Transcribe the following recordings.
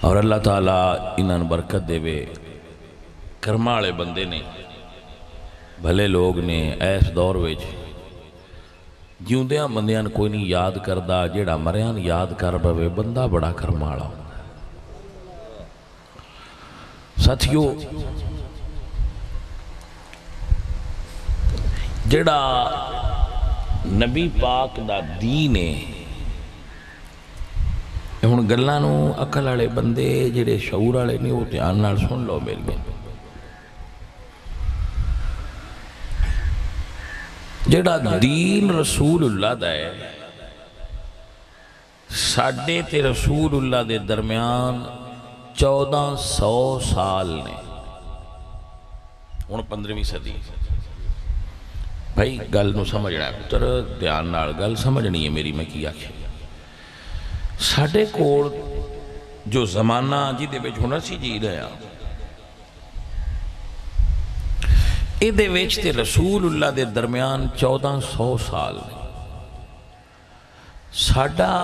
اور اللہ تعالیٰ انہاں برکت دے وے کرما والے بندے نے بھلے لوگ نے ایس دور وچ جیوندیاں بندیاں کوئی نہیں یاد کردہ جیڑا مریان یاد کر پوے بندہ بڑا کرما والا ساتھیو جیڑا نبی پاک دا دین ہے ہن گلاں نو عقل والے بندے جڑے شعور والے نہیں وہ دھیان نال سن لو میری جڑا دین رسول اللہ دا ہے ساڈے تے رسول اللہ دے درمیان 1400 سال نے ہن 15ویں صدی بھائی گل نو سمجھنا ہے پتر دھیان نال گل سمجھنی ہے میری میں کی آکھے ساڈے کول جو زمانہ جہدے وچ ہن اسی جی رہے ہاں ایدے وچ تے رسول اللہ دے درمیان 1400 سال ساڈا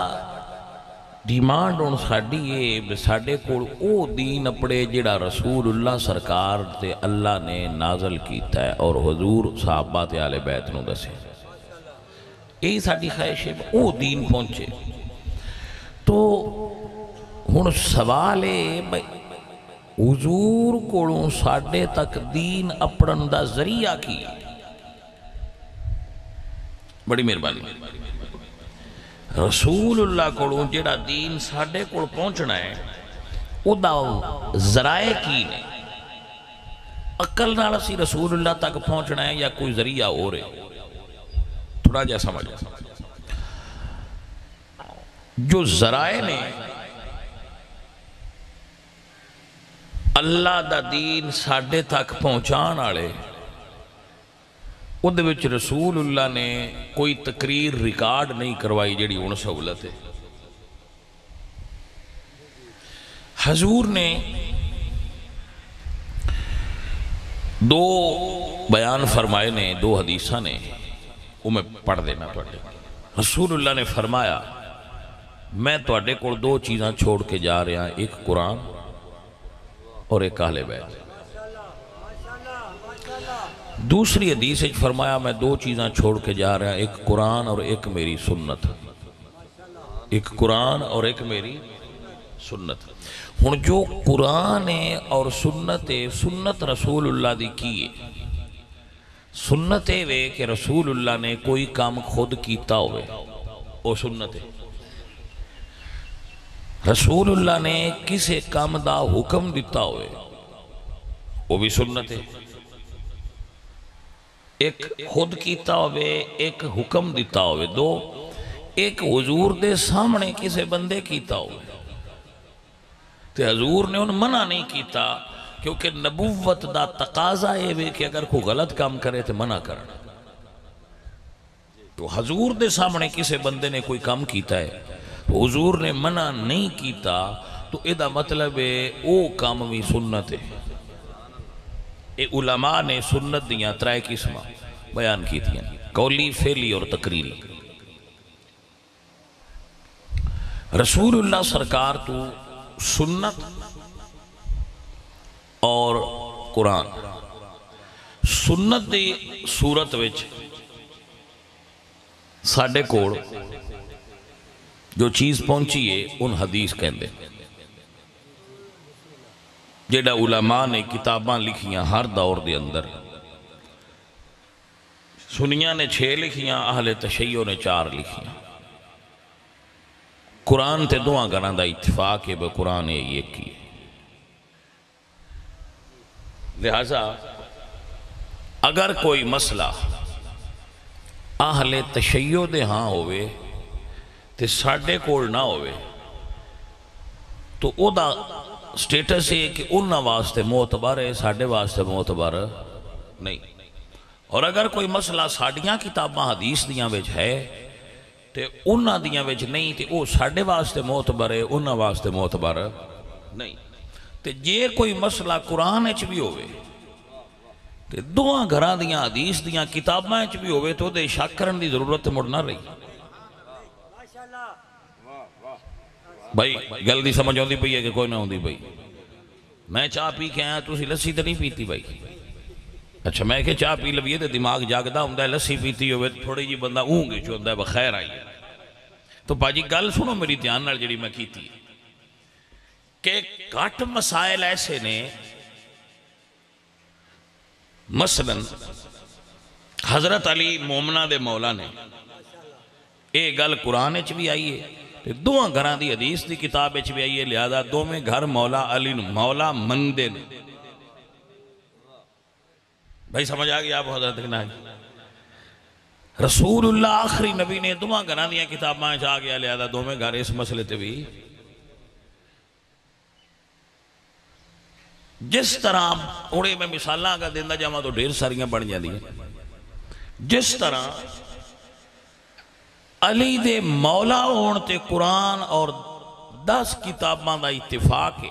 ڈیمانڈ ہن ساڈی ہے ساڈے کول او دین اپڑے جڑا رسول اللہ سرکار تے اللہ نے نازل کیتا ہے اور حضور صحابہ تے آل بیت نو دسے یہی ساڈی خواہش ہے او دین پہنچے تو ہن سوال ہے حضور کولوں ساڈے تک دین اپڑن دا ذریعہ کی بڑی مہربانی رسول اللہ کولوں جڑا دین ساڈے کول پہنچنا ہے او دا ذرائع کی نے عقل نال اسی رسول اللہ تک پہنچنا ہے یا کوئی ذریعہ ہو رہے تھوڑا جا سمجھ جو ذرائع نے اللہ دا دین ساڈے تک پہنچان والے اُدھ وچ رسول اللہ نے کوئی تقریر ریکارڈ نہیں کروائی جڑی ہن سہولت ہے حضور نے دو بیان فرمائے نے دو حدیثاں نے وہ میں پڑھ دینا توڑے رسول اللہ نے فرمایا میں توڑے کو دو چیزاں چھوڑ کے جا رہا ہیں ایک قرآن اور ایک اہل بیت دوسری حدیث فرمایا میں دو چیزاں چھوڑ کے جا رہا ہوں ایک قرآن اور ایک میری سنت ایک قرآن اور ایک میری سنت ہن جو قرآن ہے اور سنت ہے سنت رسول اللہ دی کی ہے سنت ہے کہ رسول اللہ نے کوئی کام خود کیتا ہوئے وہ سنت ہے رسول اللہ نے کسے کام دا حکم دیتا ہوئے وہ بھی سنت ہے ایک خود کیتا ہوئے ایک حکم دیتا ہوئے دو ایک حضور دے سامنے کسے بندے کیتا ہوئے تو حضور نے ان منع نہیں کیتا کیونکہ نبوت دا تقاضا ہے کہ اگر کوئی غلط کام کرے تو منع کرنا تو حضور دے سامنے کسے بندے نے کوئی کام کیتا ہے حضور نے منع نہیں کیتا تو ایدہ مطلب ہے او کام بھی سنت ہے اے علماء نے سنت دیاں ترائے قسمہ بیان کی تھیں قولی فعلی اور تقریری رسول اللہ سرکار تو سنت اور قرآن سنت دی صورت وچ ساڈے کوڑ جو چیز پہنچی ہے ان حدیث کہندے جیڑا علماء نے کتاباں لکھیاں ہر دور دے اندر سنیاں نے 6 لکھیاں اہل تشیع نے 4 لکھیاں قرآن تے دعا گھراں دا اتفاق ہے بے قرآن یہ کی لہذا اگر کوئی مسئلہ اہل تشیع دے ہاں ہوئے تے ساڈے کول نہ ہوئے تو او دا سٹیٹس ہے کہ انہاں واسطے معتبر ہے ساڈے واسطے معتبر نہیں اور اگر کوئی مسئلہ ساڈیاں کتاباں حدیث دیاں وچ ہے تے انہاں دیاں وچ نہیں تے او ساڈے واسطے معتبر ہے انہاں واسطے معتبر نہیں تے جے کوئی مسئلہ قرآن وچ بھی ہوئے تے دوہاں گھراں دیاں حدیث دیاں کتاباں وچ بھی ہوئے تو دے شک کرن دی ضرورت مڑ نہ رہی بھائی گل دی سمجھ آتی پئی ہے کہ کوئی نہ آتی بھائی؟ میں چاہ پی کے آیا تسی لسی تو نہیں پیتی بھائی؟ اچھا میں کہ چاہ پی لویے تو دماغ جاگدا ہوں لسی پیتی ہوئے تھوڑی جی بندہ گے چاہتا ہے بخیر آئی ہے۔ تو باجی گل سنو میری دھیان نال جڑی میں کیتی کہ گھٹ مسائل ایسے نے، مثلا حضرت علی مومنہ دے مولا نے اے گل قرآن اچ بھی آئی ہے، دوہاں گھران دی حدیث دی کتاب اچ بھی آئی ہے، لہذا دو میں گھر مولا علی مولا مندے نے۔ بھائی سمجھ آگئی آپ حضرت کے نام رسول اللہ آخری نبی نے دوہاں گھران دیا کتاب ماں چاہ گیا، لہذا دو میں گھر اس مسئلے تے بھی جس طرح اوڑے میں مثالاں کا دیندہ جامعہ تو ڈھیر ساریاں بڑھ جاندی ہیں، جس طرح علی دے مولا ہون تے قرآن اور 10 کتاباں دا اتفاق ہے،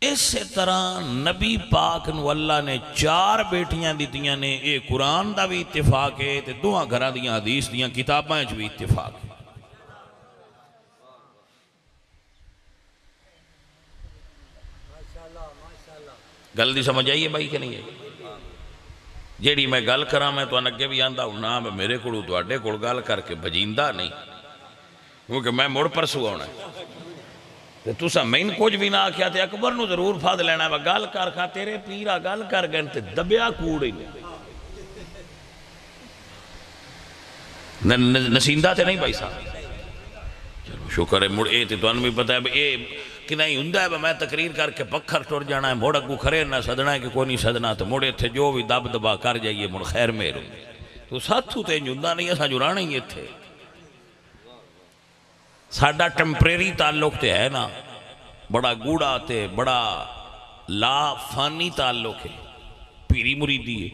اس طرح نبی پاک نو اللہ نے 4 بیٹیاں دیتیاں نے، اے قرآن دا بھی اتفاق ہے تے دوہاں گھران دیاں حدیث دیاں کتاباں بھی اتفاق ہے۔ گل دی سمجھ آئیے بھائی کہ نہیں ہے؟ جیڑی میں گل کراں میں تو انگے بھی آندہ ہوں نا میرے کڑو تو اڈے کڑ گل کر کے بجیندہ نہیں، کیونکہ میں مڑ پرسو ہونا ہے تو سا میں کچھ بھی نہ آکھیا تے اکبر نو ضرور فاد لینا ہے گل کر کھا تیرے پیرا گل کر گئن تے دبیا کوڑی نسیندہ تے نہیں بھائی صاحب شکر ہے مڑ اے تے تو ان بھی پتہ ہے اے کہ نہیں ہندہ ہے میں تقریر کر کے پکھر ٹور جانا ہے موڑ اگو کھرے نہ صدنا ہے کہ کوئی نہیں صدنا تو موڑے تھے جو بھی دب دبا کر جائیے مڑ خیر میرے تو ساتھو تے جندہ نہیں ایسا جرانا ہی تھے ساڑھا ٹمپریری تعلق تے ہے نا بڑا گوڑا تے بڑا لا فانی تعلق ہے پیری مریدی ہے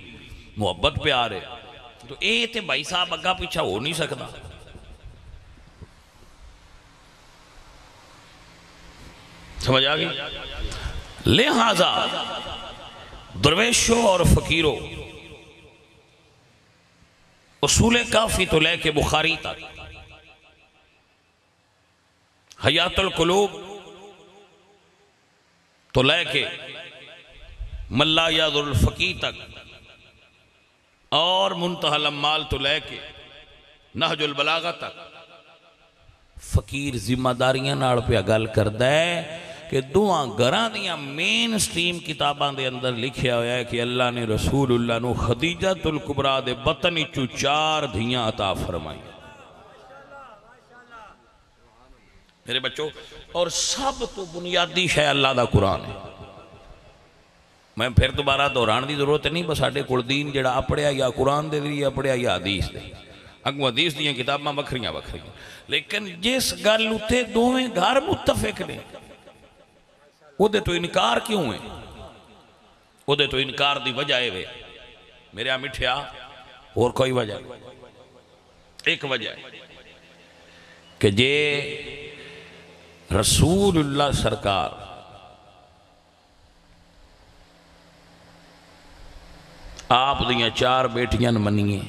محبت پیار ہے تو اے تے بھائی صاحب اگا پیچھا ہو نہیں سکتا سمجھ آگئی لہذا درویشوں اور فقیروں اصول کافی تو لے کے بخاری تک حیات القلوب تو لے کے ملا یاد الفقی تک اور منتہی الامال تو لے کے نہج البلاغہ تک فقیر ذمہ داریاں ناڑ پہ گل کردا ہے کہ دوہاں گھراں دیاں مین سٹریم کتاباں دے اندر لکھیا ہویا ہے کہ اللہ نے رسول اللہ نو خدیجۃ الکبریٰ دے بطن چو 4 دھیاں عطا فرمائی میرے بچوں اور سب تو بنیادی شے اللہ دا قرآن ہے میں پھر دوبارہ دوران دی ضرورت نہیں بس ساڈے کول دین جڑا اپڑیا یا قرآن دے ذریعے اپڑیا یا حدیث دے اگوں حدیث دیاں کتاباں وکھریاں وکھریاں لیکن جس گل اتے دوویں گھر متفق نے وہ دے تو انکار کیوں ہے وہ دے تو انکار دی وجہ ہے میرے مٹھیا اور کوئی وجہ ایک وجہ ہے کہ جے رسول اللہ سرکار آپ دیاں 4 بیٹیاں منیے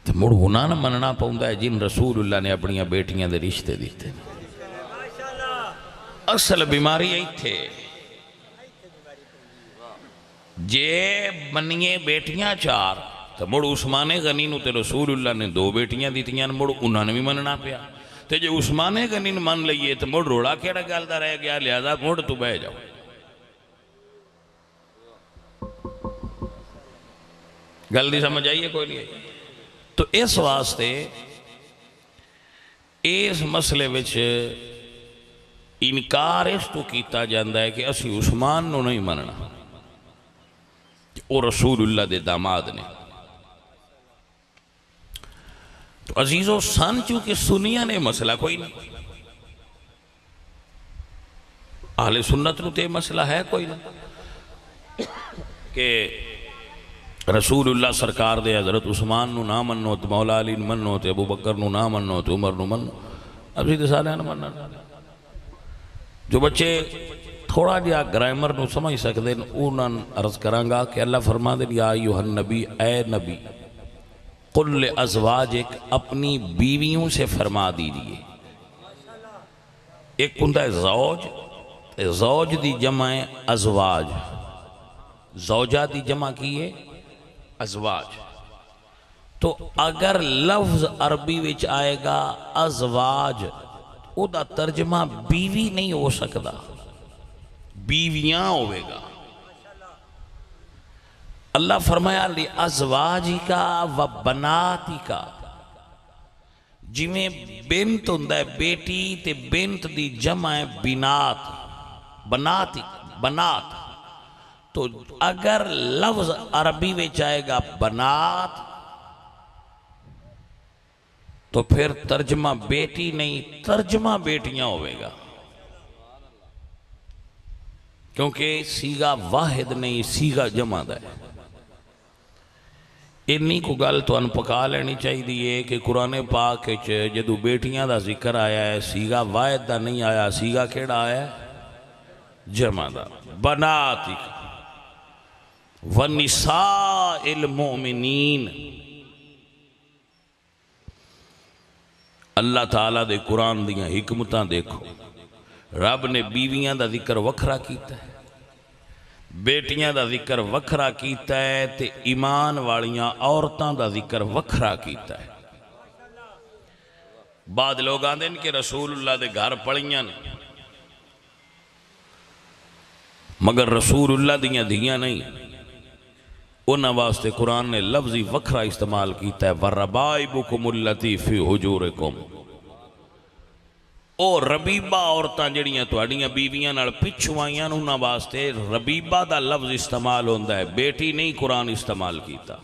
تو مڑ ہونا نہ مننا پاؤں ہے جن رسول اللہ نے اپنی بیٹیاں دے رشتے دیتے اصل بیماری ہی تھے جے منیے بیٹیاں 4 تو مڑ عثمان غنی نو تے رسول اللہ نے 2 بیٹیاں دیتیاں مڑ انہوں نے بھی مننا پیا تے جے عثمان غنی نے من لئیے تو مڑ روڑا کیڑا گالدہ رہ گیا لہذا مڑ تو بہ جاؤ گل دی سمجھ آئیے کوئی نہیں آئی تو اس واسطے اس مسئلے وچ انکار اس تو کیتا جاندہ ہے کہ اسی عثمان نو نہیں مننا اور رسول اللہ دے داماد نے تو عزیزو سن چونکہ سنیاں نے مسئلہ کوئی نہیں اہل سنت نو تے مسئلہ ہے کوئی نہیں کہ رسول اللہ سرکار دے حضرت عثمان نو نہ منو تو مولا علی نو منو تو ابو بکر نو نہ منو تو عمر نو منو اب سیدھے سالے نہ مننا جو بچے تھوڑا جا گرائمر نو سمجھ سکتے ہیں انہوں عرض کرانگا کہ اللہ فرما دے یا ایوہ النبی اے نبی قل ازواجک اپنی بیویوں سے فرما دیجئے ایک ہوندا ہے زوج، زوج دی جمع ہے ازواج، زوجہ دی جمع کی ہے ازواج۔ تو اگر لفظ عربی وچ آئے گا ازواج، او دا ترجمہ بیوی نہیں ہو سکتا، بیویاں ہوئے گا۔ اللہ فرمایا لی ازواجکا و بناتکا، جویں بنت ہوندا ہے بیٹی تے بنت دی جمع ہے بنات، بنات۔ تو اگر لفظ عربی میں آئے گا بنات تو پھر ترجمہ بیٹی نہیں، ترجمہ بیٹیاں ہوئے گا، کیونکہ سیغہ واحد نہیں، سیغہ جمع ہے۔ انی کو گل تو ان پکا لینی چاہیے دیئے کہ قرآن پاک جدو بیٹیاں دا ذکر آیا ہے سیغہ واحد دا نہیں آیا، سیغہ کیڑا آیا ہے جمع دا، بناتک وَنِسَاءِ الْمُؤْمِنِينَ۔ اللہ تعالیٰ دے قرآن دیاں حکمتاں دیکھو، رب نے بیویاں دا ذکر وکھرا کیتا ہے، بیٹیاں دا ذکر وکھرا کیتا ہے، تے ایمان والیاں عورتاں دا ذکر وکھرا کیتا ہے۔ بعد لوگ آندے ان کے رسول اللہ دے گھر پڑھیاں مگر رسول اللہ دیاں دھیاں نہیں، انہاں واسطے قرآن نے لفظی وکھرا استعمال کیتا ہے، وَرَبَائِبُكُمُ الَّتِي فِي حُجُورِكُمْ۔ او ربیبہ عورتاں جڑیاں تواڈیاں بیویاں نال پچھو آئیاں انہاں واسطے ربیبہ دا لفظ استعمال ہوندا ہے، بیٹی نہیں قرآن استعمال کیتا۔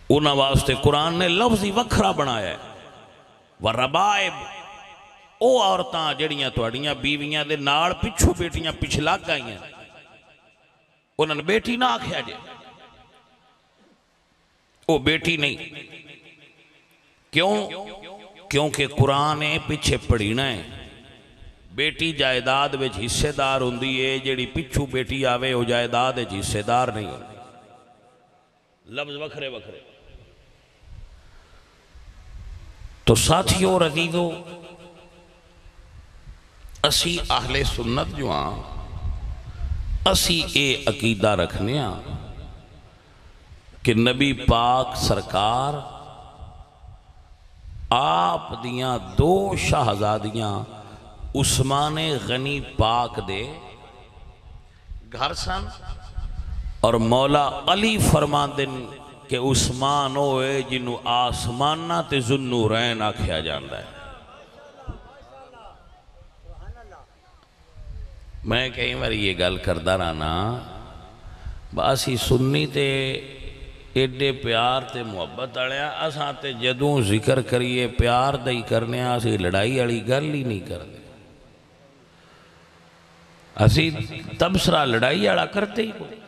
انہاں واسطے قرآن نے لفظی وکھرا بنایا ہے، وَرَبَائِبُ، او عورتاں جڑیاں تواڈیاں بیویاں دے نال پچھو بیٹیاں پچھلا گائیاں، انہاں نے بیٹی نہ آکھیا جے، او بیٹی نہیں۔ کیوں؟ کیونکہ قرآن پیچھے پڑھینا ہے، بیٹی جائیداد وچ حصے دار ہوندی ہے، جڑی پچھو بیٹی آوے وہ جائیداد وچ حصے دار نہیں ہوندی، لفظ وکھرے وکھرے۔ تو ساتھیو عزیزو، اسی اہل سنت جو ہاں اسی اے عقیدہ رکھنے ہاں کہ نبی پاک سرکار آپ دیاں دو شہزادیاں عثمان غنی پاک دے گھر سن، اور مولا علی فرماندن کہ عثمان ہوئے جنہوں آسمانہ تے ذوالنورین آکھیا جاندہ ہے۔ میں کئی بار یہ گل کردہ رہنا، باسی سنی تے ایڈے پیار تے محبت آڑیا، اساں تے جدوں ذکر کریے پیار دائی کرنے اسی لڑائی آڑی گل ہی نہیں کرنے، اسی تبصرہ لڑائی آڑا کرتے ہی کوئی،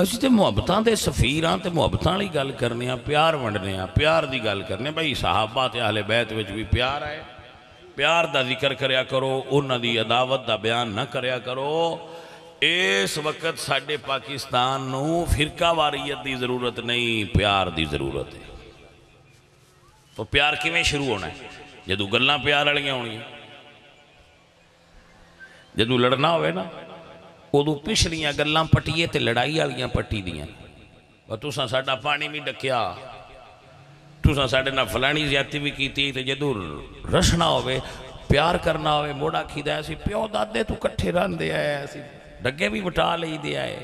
اسی تے محبتاں دے سفیراں تے محبتاں لی گل کرنے ہیں، پیار ونڈنے ہیں، پیار دی گل کرنے، بھائی صحابہ تے اہل بیت وچ بھی پیار آئے، پیار دا ذکر کریا کرو، انہاں دی عداوت دا بیان نہ کریا کرو۔ اس وقت ساڑھے پاکستان نو فرقہ واریت دی ضرورت نہیں، پیار دی ضرورت ہے۔ تو پیار کیویں شروع ہونا ہے؟ جدو گلاں پیار والیاں ہونی ہیں، جدو لڑنا ہوئے نا ادو پچھلیاں گلاں پٹیے تے لڑائی والیاں پٹی دیاں، اور تساں ساڈا پانی بھی ڈکیا، تساں ساڈے نال فلانی زیادتی بھی کیتی، تے جدو رشنا ہوئے پیار کرنا ہوئے موڑا کھیدا ہے، اسی پیو دادے تو کٹھے رہن دے آئے، اسی ڈگے بھی بٹا لئی دے آئے،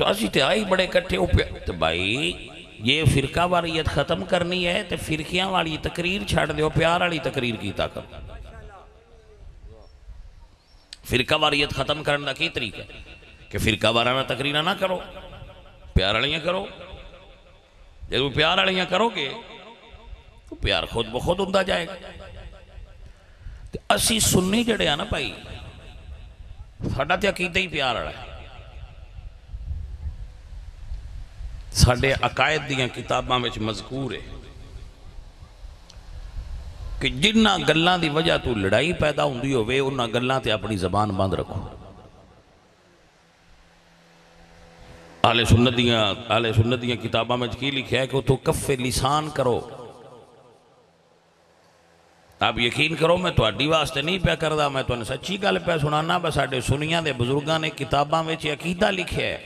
اسی تے آئی بڑے کٹھے ہو پہ، تو بھائی یہ فرقہ واریت ختم کرنی ہے تو فرقیاں والی تقریر چھاڑ دے ہو، پیار والی تقریر کیتا کر۔ فرقہ واریت ختم کرنا کی طریقہ ہے کہ فرقہ وارانہ تقریرہ نہ کرو، پیار والیاں کرو۔ جب پیار والیاں کرو گے تو پیار خود بخود ہوندہ جائے گا۔ اسی سنی جڑے ہیں نا بھائی، ساڑھا تے عقیدہ ہی پیار والا ہے۔ ساڑھے عقائد دیاں کتاباں میں مذکور ہے کہ جنہ گلاں دی وجہ تو لڑائی پیدا ہوندی ہوئے انہاں گلاں تے اپنی زبان بند رکھو۔ اہل سنت دیاں کتاباں میں کی لکھا ہے کہ تو کف لسان کرو. آپ یقین کرو میں تہاڈی واسطے نہیں پیا کردا، میں تمہیں سچی گل پیا سنانا. بس ساڈے سنیاں دے بزرگاں نے کتاباں وچ عقیدہ لکھیا ہے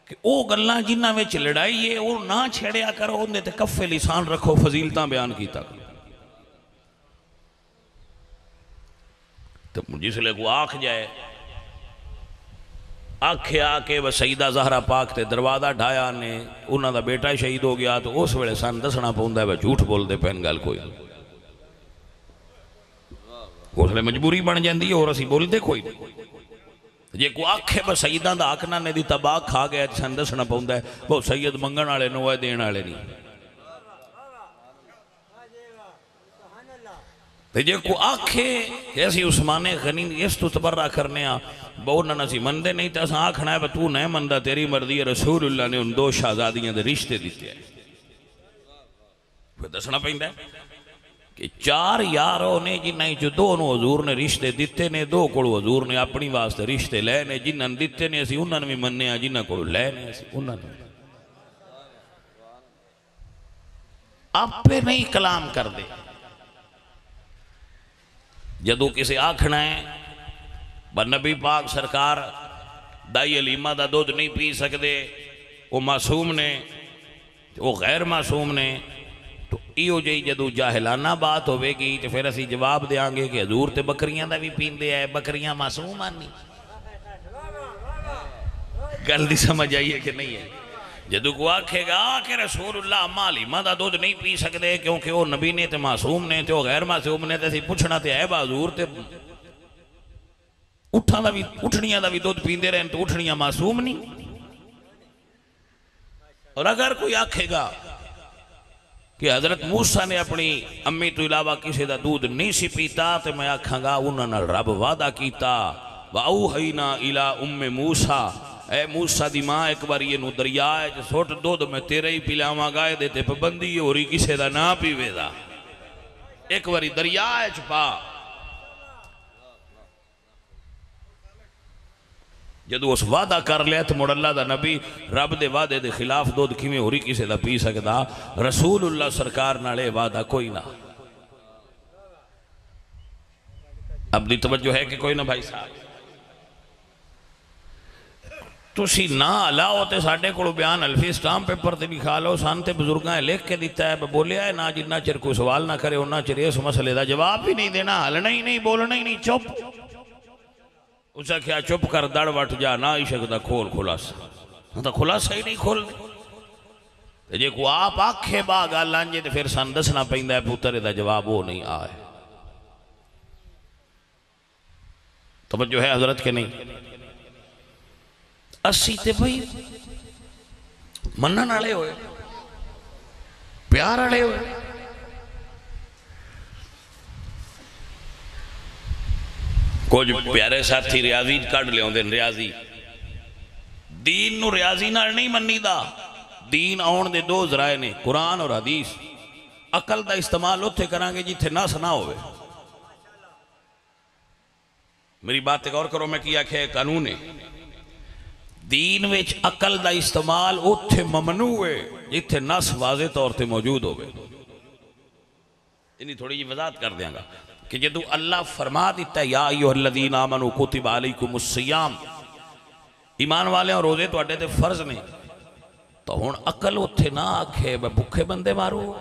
کہ او گلاں جنہاں وچ لڑائی ہے او نہ چھیڑیا کرو، اندے تے کف لسان رکھو، فضیلتاں بیان کیتا کرو. تو جس لئے کو آکھ جائے آکھے آکے وہ سیدہ زہرہ پاک تے دروازہ ڈھایا نے انہاں دا بیٹا شہید ہو گیا تو اس ویلے سان دسنا پوندا ہے وہ جھوٹ بول دے پہن گل کوئی اس لئے مجبوری بن جاندی ہے اور اسی بول دے کوئی جے کو آکھے وہ سیدہ دا آکھنا نے دی تباہ کھا گیا سان دسنا پوندا ہے وہ سید منگن آلے نوائے دین آلے نہیں. جے کو آکھے ایسی عثمان غنی اس تو تبرہ کرنے بہت نہ سی مندے نہیں تا سا آکھنا ہے تو نہیں مندہ تیری مردی ہے. رسول اللہ نے ان دو شہزادیاں دے رشتے دیتے ہیں. پھر دسنا پہندا ہے کہ 4 یاروں نے جنہیں جو دونوں حضور نے رشتے دیتے نے، 2 کو حضور نے اپنی واسطے رشتے لے نے، جنہاں دیتے نے اسی انہاں نے بھی مننے ہیں، جنہاں کو لے نے اسی انہاں نے. آپ پہ نہیں کلام کر دے. جدو کسی آکھنا ہے نبی پاک سرکار دائی علیمہ دا دودھ نہیں پی سکتے، وہ معصوم نے، وہ غیر معصوم نے، تو ایو جائی جدو جاہلانہ بات ہوئے گی تو پھر اسی جواب دیاں گے کہ حضور تے بکریاں دا بھی پین دے آئے، بکریاں معصوم آنی. گل دی سمجھ آئیے کہ نہیں ہے. جدو کو آکھے گا کہ رسول اللہ اما علیمہ دا دودھ نہیں پی سکتے کیونکہ وہ نبی نے تے معصوم نے تے وہ غیر معصوم نے تے پوچھنا تے ہے حضور تے اٹھنیاں دا بھی دودھ پیندے رہے تو اٹھنیاں معصوم نہیں. اور اگر کوئی آکھے گا کہ حضرت موسیٰ نے اپنی امی تو علاوہ کسی دا دودھ نہیں سی پیتا تو میں آکھاں گا انہوں نے رب وعدہ کیتا وَأَوْحَيْنَا إِلَىٰ أُمِّ مُوسَىٰ اے موسیٰ دی ماں ایک بار یہ نو دریائے جو سوٹ دودھ میں تیرے ہی پلاواں گائے دیتے پابندی اور ہی کسے دا نا پیوے دا ایک باری دریائے چھپا. جدو اس وعدہ کر لیا تو مڑ اللہ دا نبی رب دے وعدے دے خلاف دودھ کیویں ہو رہی کسے دا پی سکدا. رسول اللہ سرکار نالے وعدہ کوئی نہ. اب دی توجہ ہے کہ کوئی نہ بھائی صاحب تسی نہ علاؤ تے ساڑھے کڑو بیان الفی اسٹام پیپر تے لکھا لو سانتے بزرگاں لکھ کے دیتا ہے بولیا ہے نا جنہ چر کوئی سوال نہ کرے انہا چر اس مسئلے دا جواب بھی نہیں دینا ہلنا ہی نہیں بولنا ہی نہیں چپ. اسا کیا چپ کر دڑ وٹ جا نا عشق دا کھول خلاص تا خلاص ہی نہیں کھول دے. جے کو آپ آکھے باغ آلانجے تے پھر سان دسنا پہندہ ہے پوترے دا جواب وہ نہیں آئے. توجہ ہے حضرت کے نہیں. اسی تے بھئی منن آلے ہوئے پیار آلے ہوئے. کچھ پیارے ساتھی ریاضی کڑ لے ہوندے ریاضی دین نو ریاضی نال نہیں منی دا. دین آن دے 2 ذرائع نے قرآن اور حدیث. عقل دا استعمال ہوتے کرانگے جتھے نہ سنا ہوئے. میری بات غور کرو میں کیا کہ قانون ہے دین وچ عقل دا استعمال اتھے ممنوع ہے جتھے نص واضح طور تے موجود ہوئے. انہی تھوڑی جی وضاحت کر دیاں گا کہ جدو اللہ فرما دیتا ہے یا ایوہ الذین آمنوا کتب علیکم الصیام ایمان والے اور روزے تو اڈے تے فرض نہیں تو ہون عقل اتھے نہ آکھے بھوکے بندے مارو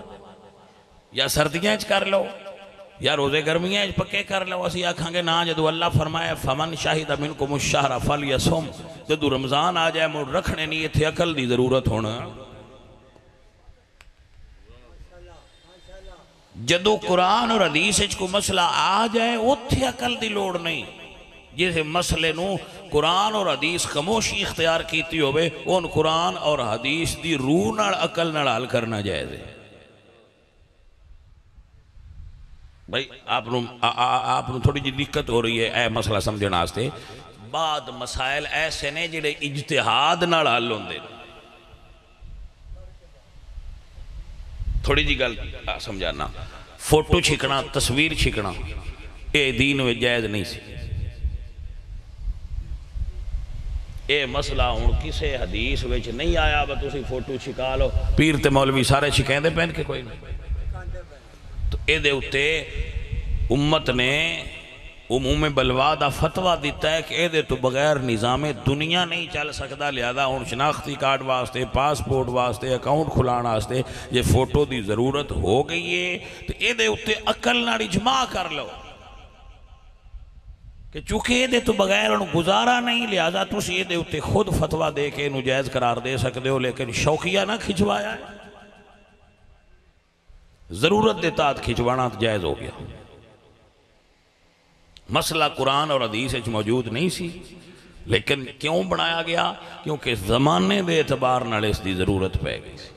یا سردیاں اچ کر لو یا روزے گرمیاں اچ پکے کر لو. اسی آکھاں گے نا جدو اللہ فرمایا فمن شاہد منکم الشہر فلیصم جدو رمضان آ جائے مر رکھنے نہیں تھے عقل دی ضرورت ہونا. جدو قرآن اور حدیث کو مسئلہ آ جائے اتھے عقل دی لوڑ نہیں. جسے مسئلے نو قرآن اور حدیث خاموشی اختیار کیتی ہوئے ان قرآن اور حدیث دی روح نال عقل نال حل کرنا جائے دے. بھائی آپ نو تھوڑی جی دقت ہو رہی ہے اے مسئلہ سمجھنا آستے. بعد مسائل ایسے نے جڑے اجتہاد نال حل ہوندے تھوڑی جی گل سمجھانا. فوٹو چھکنا تصویر چھکنا اے دین میں جائز نہیں سی. اے مسئلہ ہوں کسے حدیث وچ نہیں آیا با تسی فوٹو چھکا لو پیر تے مولوی سارے چھکیں دے پہن کے کوئی نہیں تو اے دے اتے امت نے عموم بلوا دا فتوہ دیتا ہے کہ اے دے تو بغیر نظام دنیا نہیں چل سکتا لہذا ہوں شناختی کارڈ واسطے پاسپورٹ واسطے اکاؤنٹ کھلانا واسطے یہ فوٹو دی ضرورت ہو گئی ہے تو اے دے اتے عقل نال اجماع کر لو کہ چونکہ اے دے تو بغیر انہوں گزارا نہیں لہذا تسی اے دے اتے خود فتوہ دے کے انہوں جائز قرار دے سکتے ہو لیکن شوقیہ نہ کھچوایا ہے ضرورت دیتا کھچوانا جائز ہو گیا مسئلہ قرآن اور حدیث اچھ موجود نہیں سی لیکن کیوں بنایا گیا کیونکہ زمانے دے اعتبار نال اس دی ضرورت پہ گئی سی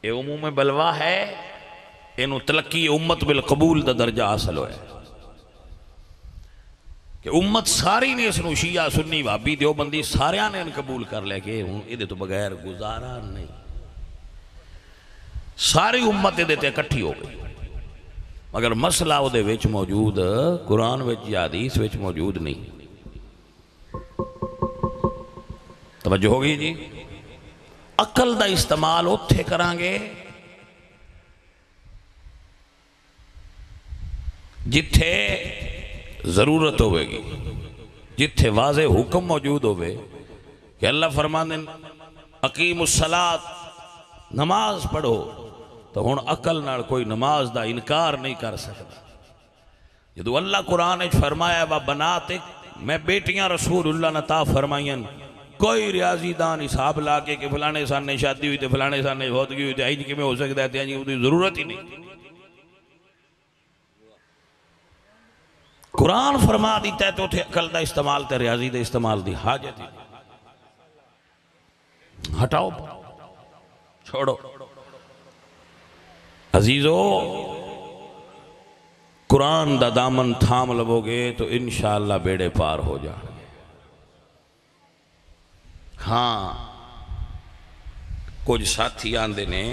یہ عموم بلوا ہے انہوں تلقی امت بالقبول دا درجہ حاصل ہوئے کہ امت ساری نے اس نو شیعہ سنی وابی دیوبندی ساریاں نے ان قبول کر لے کہ یہ تو بغیر گزارا نہیں ساری امت دے تے اکٹھی ہو گئی مگر مسئلہ وہ دے وچ موجود قرآن وچ یا حدیث وچ موجود نہیں توجہ ہوگی جی عقل دا استعمال اتھے کرانگے جتھے ضرورت ہوئے گی جتھے واضح حکم موجود ہوئے کہ اللہ فرمانے اقیم الصلاۃ نماز پڑھو تو ہون عقل نال کوئی نماز دا انکار نہیں کر سکتا جدو اللہ قرآن فرمایا با بناتک میں بیٹیاں رسول اللہ نتا فرمائیں کوئی ریاضی دان حساب لا کے کہ فلانے سان نے شادی ہوئی تھے فلانے سان نے بہت گئی ہوئی تھے آئی کی میں ہو سکتا ہے تھی ضرورت ہی نہیں قرآن فرما دیتا ہے تو تھے عقل دا استعمال تے ریاضی دا استعمال دی حاجت ہی ہٹاؤ چھوڑو عزیزو قرآن دا دامن تھام لبو گے تو انشاءاللہ بیڑے پار ہو جائیں ہاں کچھ ساتھی آندے نے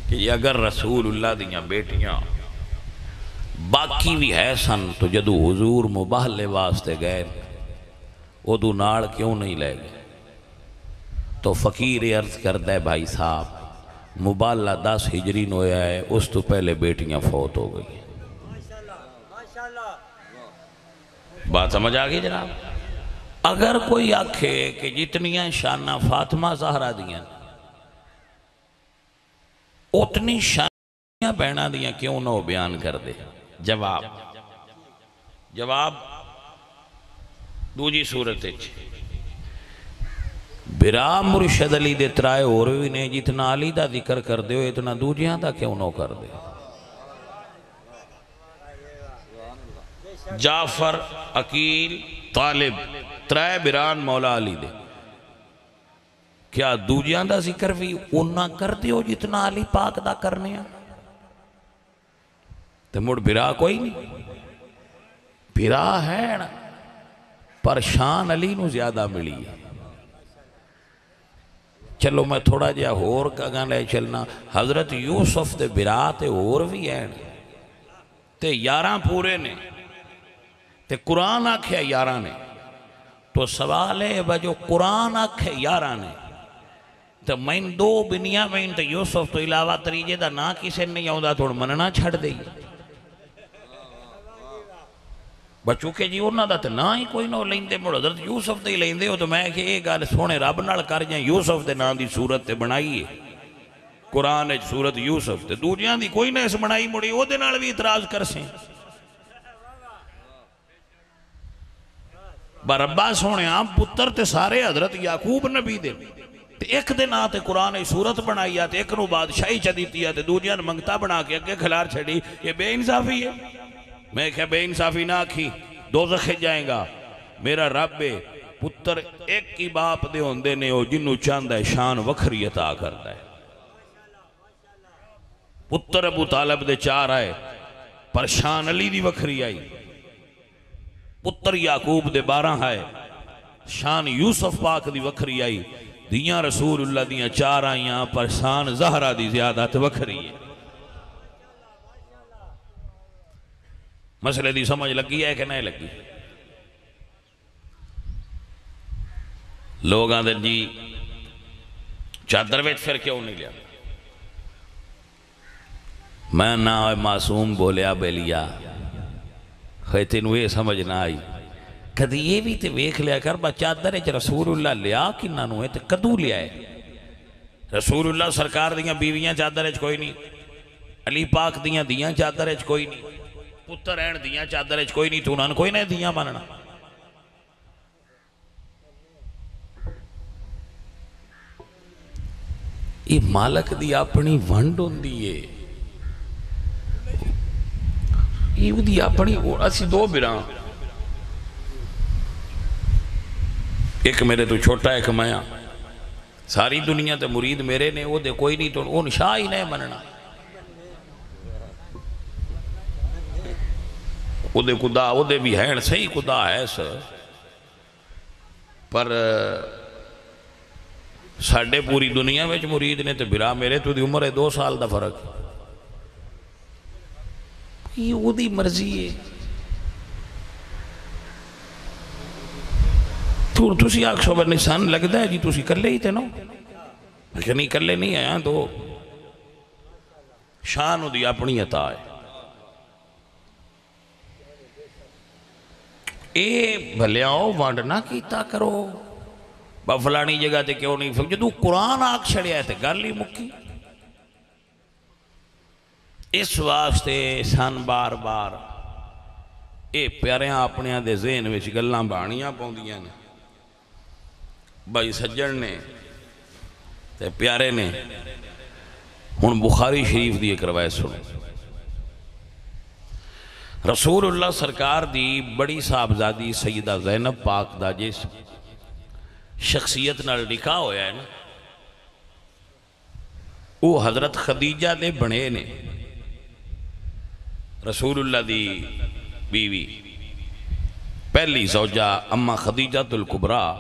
کہ اگر رسول اللہ دیاں بیٹیاں باقی بھی ہے سن تو جدو حضور مباہلے واسطے گئے ادو ناڑ کیوں نہیں لے گئے تو فقیر عرض کردہ بھائی صاحب مباللہ 10 ہجری نویا ہے اس تو پہلے بیٹیاں فوت ہو گئی بات سمجھ آگئی جناب اگر کوئی آکھے کہ جتنیاں شانہ فاطمہ زہرہ دیاں اتنی شانہ بہنہ دیاں کیوں نہ بیان کر دے جواب دوجی صورت ہے برا مرشد علی دے ترائے اوروی نے جتنا علی دا ذکر کر دے ہو اتنا دوجیاں دا کیوں نہ کر دے جعفر عقیل طالب ترائے بران مولا علی دے کیا دوجیاں دا ذکر بھی انہاں کر دے ہو جتنا علی پاک دا کرنے ہیں تو مڑ برا کوئی نہیں برا ہے نا پر شان علی نو زیادہ ملی ہے چلو میں تھوڑا جا ہور کا گاں لے چلنا حضرت یوسف دے برا تے اور بھی ہیں تے 11 پورے نے تے قرآن آکھے 11 نے تو سوال ہے جو قرآن آکھے 11 نے تو میں دو بنیاں میں تے یوسف تو علاوہ تریجے دا نا کسے نہیں آؤں دا تھوڑ مننا چھڑ دے بچوں کے جی انہاں دا تے نا ہی کوئی نہ لیندے مڑ حضرت یوسف دے لیندے ہو تو میں کہ یہ گال سونے رب نال کر جائیں یوسف دے نا دی صورت تے بنائیے قرآن ایک صورت یوسف تے دوجیاں دی کوئی نہ اس بنائی مڑی او دے نال بھی اعتراض کر سیں بربا سونے آپ پتر تے سارے حضرت یعقوب نبی دے تے ایک دن آتے قرآن ایک صورت بنائی آتے ایک نو بادشاہی چدیتی آتے دوجیاں منگتا بنا کے اگے کھلار چھڑی یہ بے انصافی ہے میں کہ بے انصافی نہ کھی دوزخ جائیں گا میرا رب پتر ایک کی باپ دے ہوندے نے ہو جنہوں چاندہ ہے شان وکھری عطا کرتا ہے پتر ابو طالب دے 4 آئے پر شان علی دی وکھری آئی پتر یعقوب دے 12 آئے شان یوسف پاک دی وکھری آئی دیاں رسول اللہ دیاں 4 آئیاں پر شان زہرہ دی زیادہ تے وکھری ہے مسئلے دی سمجھ لگی ہے کہ نہیں لگی لوگ آدھے جی چادر ویچ پھر کیوں نہیں لیا؟ میں نہ معصوم بولیا بیلیا ہوئے تینوں یہ سمجھ نہ آئی کدی یہ بھی تے ویکھ لیا کر با چادر اچ رسول اللہ لیا کنہ نو ہے تے کدو لیا ہے؟ رسول اللہ سرکار دیاں بیویاں چادر اچ کوئی نہیں، علی پاک دیاں چادر اچ کوئی نہیں، پتر این دیاں چادر اچ کوئی نہیں، تو انہوں نے کوئی نہیں دیاں ماننا۔ یہ مالک دی اپنی ونڈ ہوندی ہے، یہ دی اپنی اسی دو براں، ایک میرے تو چھوٹا ایک میاں، ساری دنیا تے مرید میرے نے وہ دے کوئی نہیں تو ان شاہ ہی نہیں مننا، وہ دے خدا وہ دے بھی ہیں صحیح خدا ہے سر، پر ساڑھے پوری دنیا میں مرید نے تے برا میرے تو دی عمر ہے 2 سال دا فرق، یہ وہ دی مرضی ہے۔ تسی آکھ سو بر نسان لگتا ہے جی تسی کلے ہی تھے نا، لیکن نہیں کلے نہیں آیا تو شان دی اپنی عطا ہے۔ اے بھلیاؤ وانڈ نہ کیتا کرو فلانی جگہ تے کیوں نہیں، جدو قرآن آکھ چھڑیا ہے تے گل ہی مکی۔ اس واسطے سن بار بار اے پیاریاں اپنیاں دے ذہن وچ گلاں بانیاں پوندیاں نے، بھائی سجن نے تے پیارے نے ہن بخاری شریف دی ایک روایت سنو۔ رسول اللہ سرکار دی بڑی صاحبزادی سیدہ زینب پاک دا جس شخصیت نال نکاح ہویا ہے نا، وہ حضرت خدیجہ دے بنے نے، رسول اللہ دی بیوی پہلی زوجہ اما خدیجہ الکبریٰ،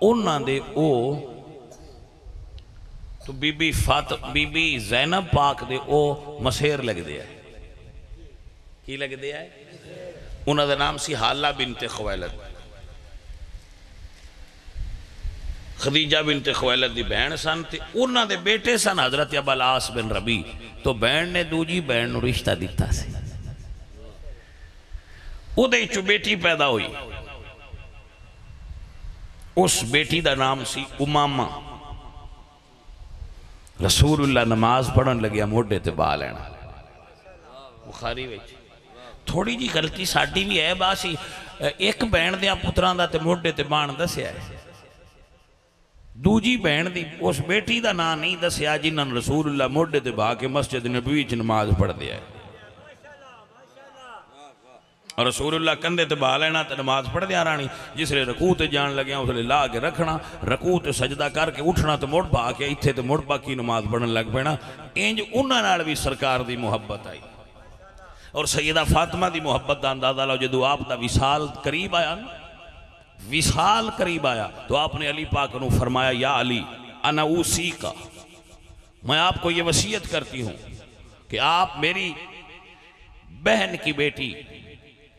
انہاں دے او تو بی بی زینب پاک دے او مسیر لگ دیا ہے، کی لگ دیا ہے؟ انہاں دے نام سی حالہ بنت خویلد، خدیجہ بنت خویلد دی بہن سن تے انہاں دے بیٹے سن حضرت ابو العاص بن ربیع، تو بہن نے دوجی بہن نو رشتہ دیتا سی، او دے چو بیٹی پیدا ہوئی، اس بیٹی دا نام سی امامہ۔ رسول اللہ نماز پڑھن لگیا موڈے تے با لینا، بخاری وچ تھوڑی جی غلطی ساڈی بھی ہے، باسی ایک بہن دیا پتران دا تے موڈے تے بان دسیا ہے، دوجی بہن دی اس بیٹی دا نا نہیں دسیا جنہاں رسول اللہ موڈے تے با کے مسجد نبوی چ نماز پڑھ دیا ہے، اور رسول اللہ کندے تے با لینا تے نماز پڑھ دیا رانی، جس لئے رکوع تے جان لگیا اس لئے لا کے رکھنا، رکوع تے سجدہ کر کے اٹھنا تے موڑ با کے اتھے تے موڑ با کی نماز پڑھن لگ پینا، انج انہاں نال بھی سرکار دی محبت آئی، اور سیدہ فاطمہ دی محبت دا اندازہ لو جدو آپ دا وصال قریب آیا نا، وصال قریب آیا تو آپ نے علی پاک نو فرمایا یا علی انا اوسی کا، میں آپ کو یہ وصیت کرتی ہوں کہ آپ میری بہن کی بیٹی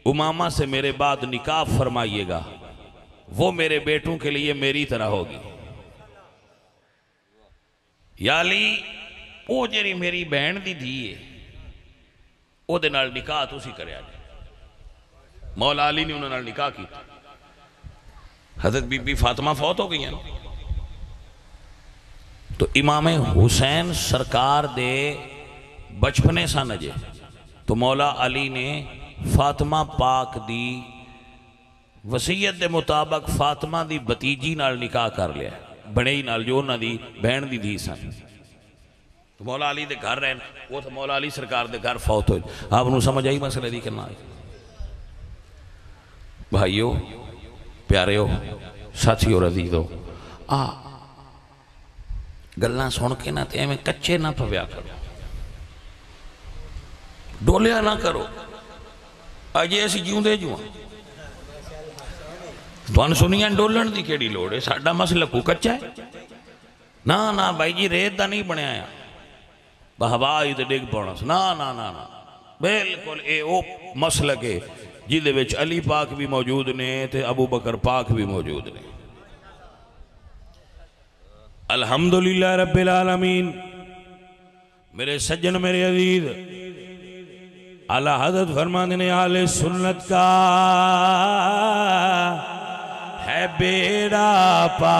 امامہ سے میرے بعد نکاح فرمائیے گا، وہ میرے بیٹوں کے لیے میری طرح ہوگی، یا علی وہ جیری میری بہن دی دیئے او دے نال نکاح تو اسی کرے آجے۔ مولا علی نے انہوں نال نکاح کی، حضرت بی بی فاطمہ فوت ہو گئی ہیں، تو امام حسین سرکار دے بچپنے سا نجے، تو مولا علی نے فاطمہ پاک دی وصیت دے مطابق فاطمہ دی بتیجی نال نکاح کر لیا، بڑے ہی نال جو انہاں دی بہن دی دی سن، تو مولا علی دے گھر رہن، وہ تو مولا علی سرکار دے گھر فوت ہوئی۔ آپ نو سمجھ آئی مسئلہ دی کرنا ہے؟ بھائیو پیاریو ساتھیو رضیدو، گلنا سن کے نہ تے میں کچے نہ پویا کرو، ڈولیا نہ کرو، آجے ایسی جیوں دے جوں تو ان سنیاں ڈولن دی کیڑی لوڑ ہے، ساڑھا مسئلہ کو کچا ہے نا بھائی جی ریت دا نہیں بنے آیا بہوائی دے ڈگ پونا نا بلکل اے او مسئلہ کے جیدے وچ علی پاک بھی موجود نے تے ابو بکر پاک بھی موجود نے، الحمدللہ رب العالمین۔ میرے سجن میرے عزیز، اعلیٰ حضرت فرماتے ہیں اہل سنت کا ہے بیڑا پار،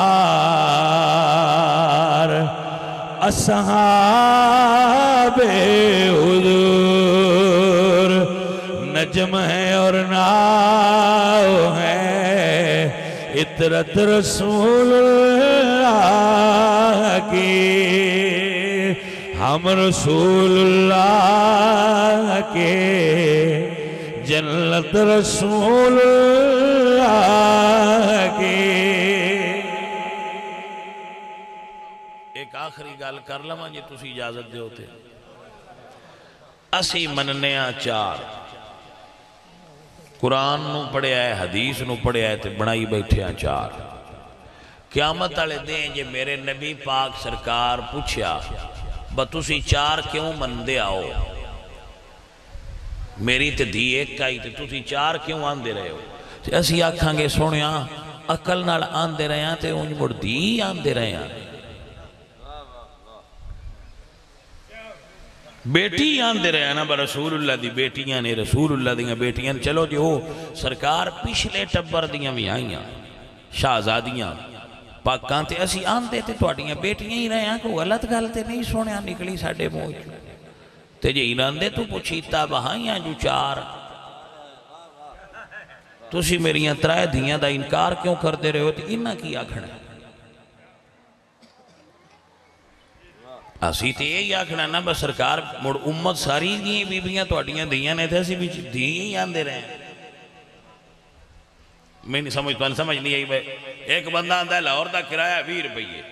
اصحاب حضور نجم ہے اور ناؤ ہے، عطرت رسول اللہ کی، ہم رسول اللہ کے، جنت رسول اللہ کی۔ ایک آخری گل کر لواں جی تسی اجازت دے ہوتے، اسی مننیاں چار، قرآن نو پڑھیا ہے، حدیث نو پڑھیا ہے تے بنائی بیٹھے ہیں چار۔ قیامت والے دن جے میرے نبی پاک سرکار پوچھیا تسی چار کیوں مندے آؤ، میری تے دھی ایک آئی تے تسی چار کیوں آندے رہے ہو؟ اسی آکھاں گے سونیا عقل نال آندے رہے ہیں تے انج مڑ دھی آندے رہے ہیں، بیٹی آندے رہے ہیں نا، رسول اللہ دی بیٹیاں نے، رسول اللہ دیاں بیٹیاں نے، چلو جو سرکار پچھلے ٹبر دیاں بھی آئیاں شہزادیاں پاکاں تے اسی آندے تے توڑیاں بیٹیاں ہی رہے ہیں، کوئی غلط گل تے نہیں سونے نکلی ساڑھے منہ تے جے آندے تو پوچھیتا بہائیاں جو چار، تسی میریاں ترائے دیاں دا انکار کیوں کر دے رہے ہو؟ تے انہاں کی آکھنا ہے، اسی تے یہی آکھنا نا بس سرکار مڑ امت ساری دیئیں بیبیاں توڑیاں دیاں نے تھے، اسی بھی دیئیں ہی آندے رہے ہیں۔ میں نہیں سمجھ نہیں آئی بھائی، ایک بندہ آندہ ہے لاہور دا کرایہ 20 روپیے،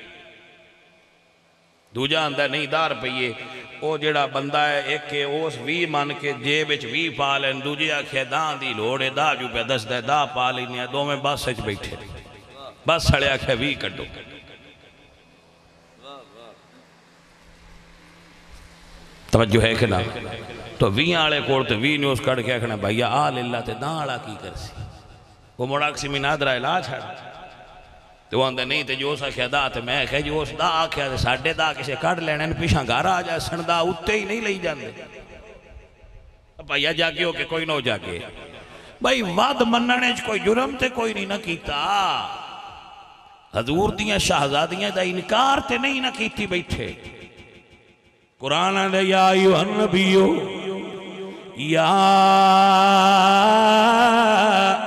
دوجہ آندہ ہے نہیں 10 روپیے، وہ جڑا بندہ ہے ایک کے اوس 20 مان کے جیب وچ 20 پا لین، دوجہ آکھے داں دی لوڑے دا جو پہ دس دے دا پا لینے، دو میں بس سچ بیٹھے بس سڑے آکھے 20 کٹو، توجہ ہے کہ نا؟ تو 20 آلے کوڑ تو 20 نیوز کڑ کے آکھنا بھائیا آل اللہ تے داں آلہ کی کرسی، وہ مڑاکسی میں نادرہ علاج ہے، تو وہ اندھے نہیں تے جو سا کیا دا تے میں کہے جو اس دا آکھیا تے ساڑھے دا کسے کڑ لینے پیشاں گھر آ جائے سن دا اتے ہی نہیں لئی جاندے، بھائیا جاگے ہو کہ کوئی نہ ہو جاگے، بھائی وعد مننے کوئی جرم تے کوئی نہیں نہ کیتا، حضور دیاں شہزادیاں دا انکار تے نہیں نہ کیتی بیٹھے، قرآن نے یا ایوہ النبیو یا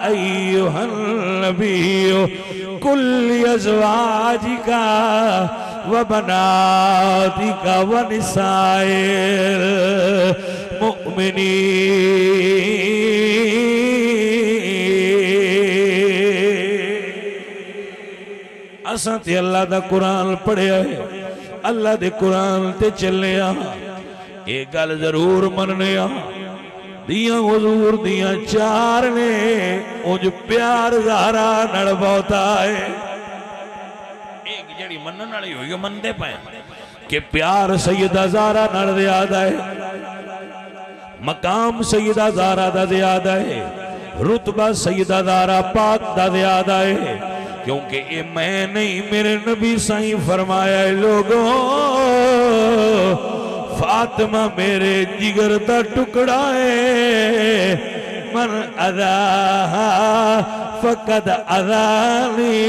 ایوہ النبیو کل ازواجکا وبناتکا ونسائر مؤمنین۔ اساں تے اللہ دا قرآن پڑھے آئے، اللہ دے قرآن تے چلنے آ، ایک گل ضرور مننے آ، دیاں حضور دیاں چار نے انج پیار زہرا نڑ بہتا ہے، ایک جڑی منن والی ہوئی من دے پائیں کہ پیار سیدہ زہرا نڑ زیادہ ہے، مقام سیدہ زہرا دا زیادہ ہے، رتبہ سیدہ زہرا پاک دا زیادہ ہے، کیونکہ یہ میں نہیں میرے نبی سائیں فرمایا ہے لوگوں فاطمہ میرے جگر دا ٹکڑا ہے، من اذاہا فقد اذانی،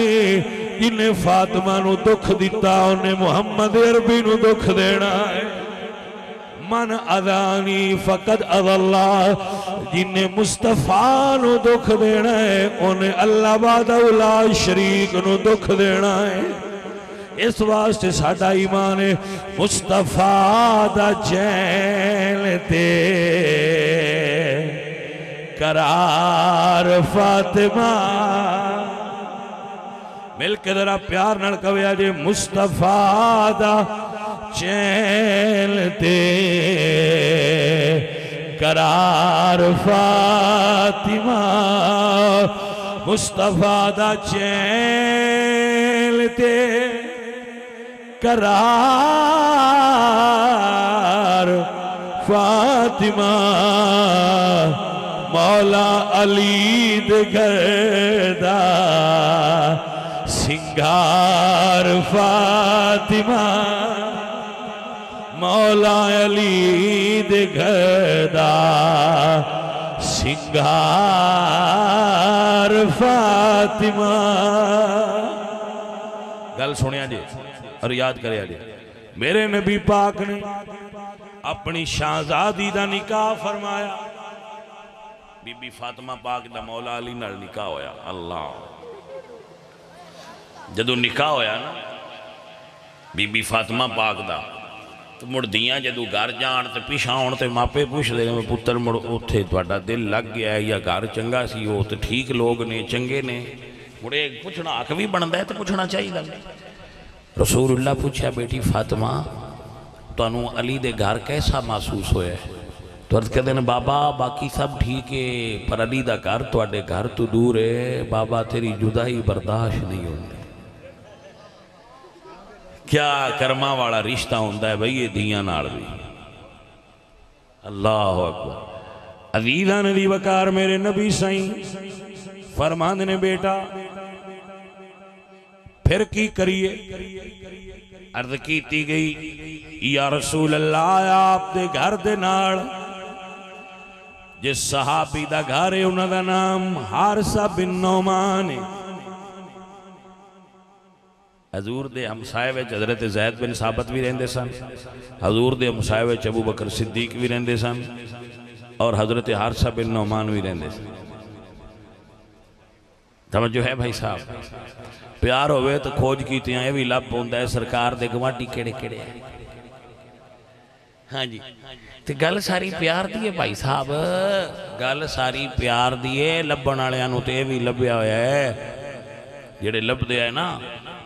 جنہیں فاطمہ نو دکھ دیتا انہیں محمد عربی نو دکھ دینا ہے، من اذانی فقد اذا اللہ، جنہیں مصطفیٰ نو دکھ دینا ہے انہیں اللہ بعد اولا شریک نو دکھ دینا ہے، اس واسطے ساڑھا ایمان ہے مصطفیٰ دا چین تے قرار فاطمہ، مل کے ذرا پیار نڑ کویا جے مصطفیٰ دا چین تے قرار فاطمہ، مصطفیٰ دا چین تے قرار فاطمہ، مولا علی دے گھر دا سنگار فاطمہ مولا علی دے گھر دا سنگار فاطمہ. گل سنیا جی اور یاد کریا جی. میرے نبی پاک نے اپنی شہزادی دا نکاح فرمایا. بی بی فاطمہ پاک دا مولا علی نال نکاح ہویا. اللہ جدو نکاح ہویا نا بی بی فاطمہ پاک دا تو مڑ دیاں جدو گھر جان تے پیچھا ہون تے ماپے پوچھ دے پتر مڑ اوتھے تہاڈا دل لگ گیا ہے یا گھر چنگا سی وہ تے ٹھیک لوگ نے چنگے نے مڑے پوچھنا حق بھی بندا ہے تے پوچھنا چاہیے. رسول اللہ پوچھا بیٹی فاطمہ تانوں علی دے گھر کیسا محسوس ہویا ہے؟ تو عرض کہتے ہیں بابا باقی سب ٹھیک ہے پر علی دا گھر تواڈے گھر تو دور ہے بابا تیری جدائی برداشت نہیں ہوندی. کیا کرما والا رشتہ ہوندہ ہے بھئی یہ دیاں نال بھی. اللہ اکبر. عزیزہ ندی وکار میرے نبی سائیں فرماند نے بیٹا پھر کی کریے؟ عرض کیتی گئی یا رسول اللہ آپ دے گھر دے نال جس صحابی دا گھر ہے انہاں دا نام حارثہ بن نعمان ہے. حضور دے ہمسائے وچ حضرت زید بن ثابت بھی رہندے سن. حضور دے ہمسائے وچ ابو بکر صدیق بھی رہندے سن اور حضرت حارثہ بن نعمان بھی رہندے سن. توجہ ہے بھائی صاحب. پیار ہوئے تو کھوج کیتی ہیں یہ بھی لب ہوندہ ہے سرکار دے گواٹی کیڑے کیڑے ہیں. ہاں جی تے گل ساری پیار دیئے بھائی صاحب. گل ساری پیار دیئے لبن آلیاں تے بھی لبیا ہویا ہے جڑے لب دیا ہے نا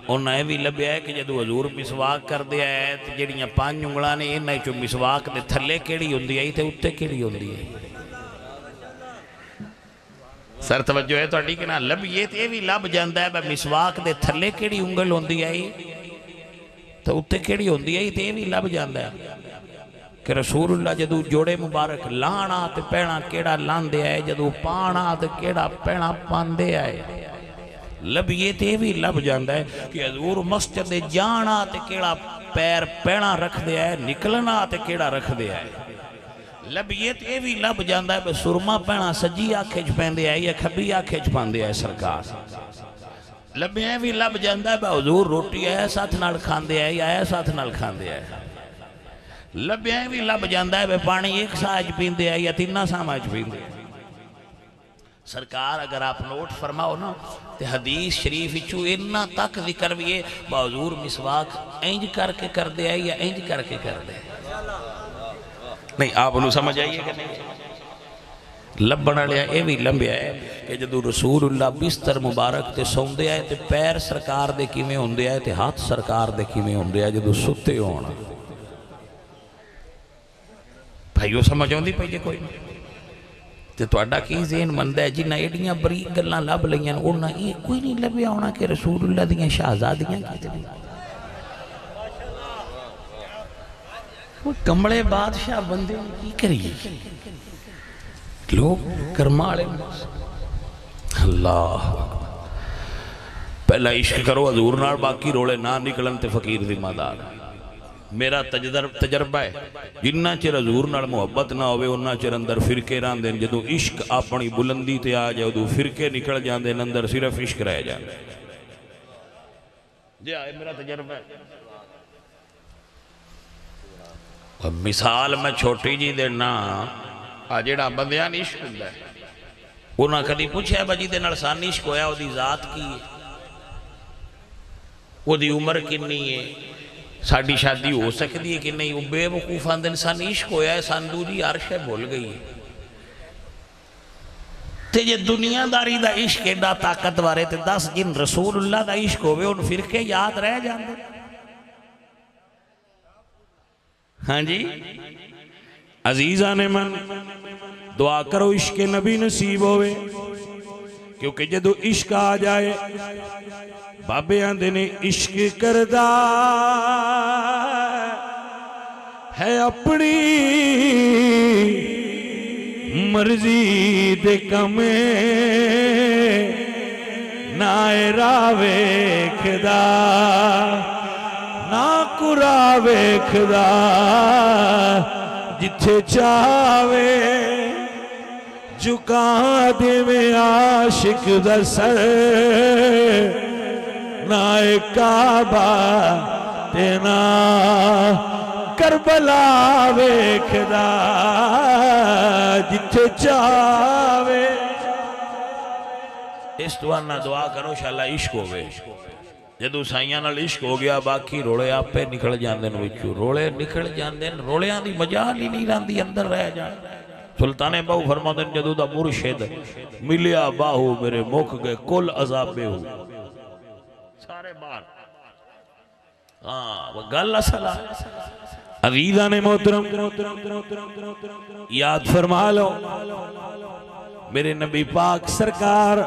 انہاں یہ بھی لبیا ہے کہ جدو حضور مسواک کر دیا ہے تو جڑیاں 5 انگلاں نے انہاں چو مسواک دے تھلے کیڑی ہوندی ہے تے اتے کیڑی ہوندی ہے. سر توجہ ہے تو اڈی کہ نا لب یہ تے بھی لب جاندہ ہے مسواک دے تھلے کیڑی انگل ہوندی ہے تو اتے کیڑی ہوندی ہے تے بھی لب جاندہ ہے کہ رسول اللہ جدو جوڑے مبارک لانا تے پیڑا کیڑا لاندے آئے جدو پانا تے کیڑا پیڑا پاندے آئے. لب یہ تے بھی لب جاندہ ہے کہ حضور مسجد جانا تے کیڑا پیر پیڑا رکھ دے آئے نکلنا تے کیڑا رکھ دے آئے. لب یہ تے بھی لب جاندہ ہے سرما پیڑا سجی آنکھیں چھپیندے آئے یا کھبی آنکھیں چھپاندے آئے سرکار. لب یہ بھی لب جاندہ ہے حضور روٹی آئے ساتھ نال کھاندے آئے یا آئے ساتھ نال کھاندے آئے. لب یہ بھی لب جاندہ ہے پانی ایک ساج پیندے آئے یا 3 ساماج پیندے آئے. سرکار اگر آپ نوٹ فرماؤ نا تے حدیث شریف چو اتنا تک ذکر بھی ہے حضور مسواک اینج کر کے کر دے آئے یا اینج کر کے کر دے نہیں. آپ انہوں سمجھ آئیے کہ نہیں لب بنا لیا یہ بھی لمبیا ہے کہ جدو رسول اللہ بستر مبارک تے سوندے آئے تے پیر سرکار دے کیویں ہوندے آئے تے ہاتھ سرکار دے کیویں ہوندے آئے جدو ستے ہونا. بھائیو سمجھ ہوندی پہلے کوئی نہیں تے تو اڈا کی ذہن مند ہے جنہ ایڈیاں بری گلاں لب لئیاں انہاں یہ کوئی نہیں لبیا ہونا کہ رسول اللہ دیاں شہزادیاں کی تھی. وہ کمڑے بادشاہ بندے کی کریے لوگ کرمالے. اللہ پہلا عشق کرو حضور نال باقی رولے نہ نکلن تے فقیر ذمہ دار. میرا تجربہ ہے جنہ چر حضور نال محبت نہ ہوئے انہ چر اندر فرقے ران دیں جدو عشق اپنی بلندی تے آ جائے دو فرقے نکل جان دیں اندر صرف عشق رہ جان. جی آئے میرا تجربہ ہے. مثال میں چھوٹی جی دینا آجیڑا بندیان عشق ہوندہ ہے انہاں کدی پوچھے بجی دے نرسان عشق ہویا وہ دی ذات کی ہے وہ دی عمر کنی ہے ساڑھی شادی ہو سکتی ہے کہ نہیں. وہ بے وقوفان دے انسان عشق ہویا ہے ساندو دی عرش ہے بھول گئی ہے تے جے دنیا داری دا عشق ایڈا طاقت وارے تے 10 جن رسول اللہ دا عشق ہوئے ان فرقے یاد رہ جان دے. ہاں جی عزیزان من دعا کرو عشق نبی نصیب ہوئے کیونکہ جدو عشق آ جائے بابے آندے نے عشق کردہ ہے اپنی مرضی دے کمیں نہ راہ ویکھدا نہ کُرا ویکھدا جتھے چاہوے جھکا دیویں عاشق دا سر نہ کعبہ تے نہ کربلا ویکھدا جتھے چاہوے. اس دعا دعا کرو شاءاللہ عشق ہوئے. جدو سائیاں نال عشق ہو گیا باقی روڑے آپے نکل جاندن وچوں. روڑے نکل جاندن روڑیاں دی مجال ہی نہیں رہندی اندر رہ جان. سلطان باہو فرماندن جدو دا مرشد ملیا باہو میرے مک گئے کل عذابے ہو سارے بار. وہ گل اصل ہے. عزیزان محترم یاد فرما لو میرے نبی پاک سرکار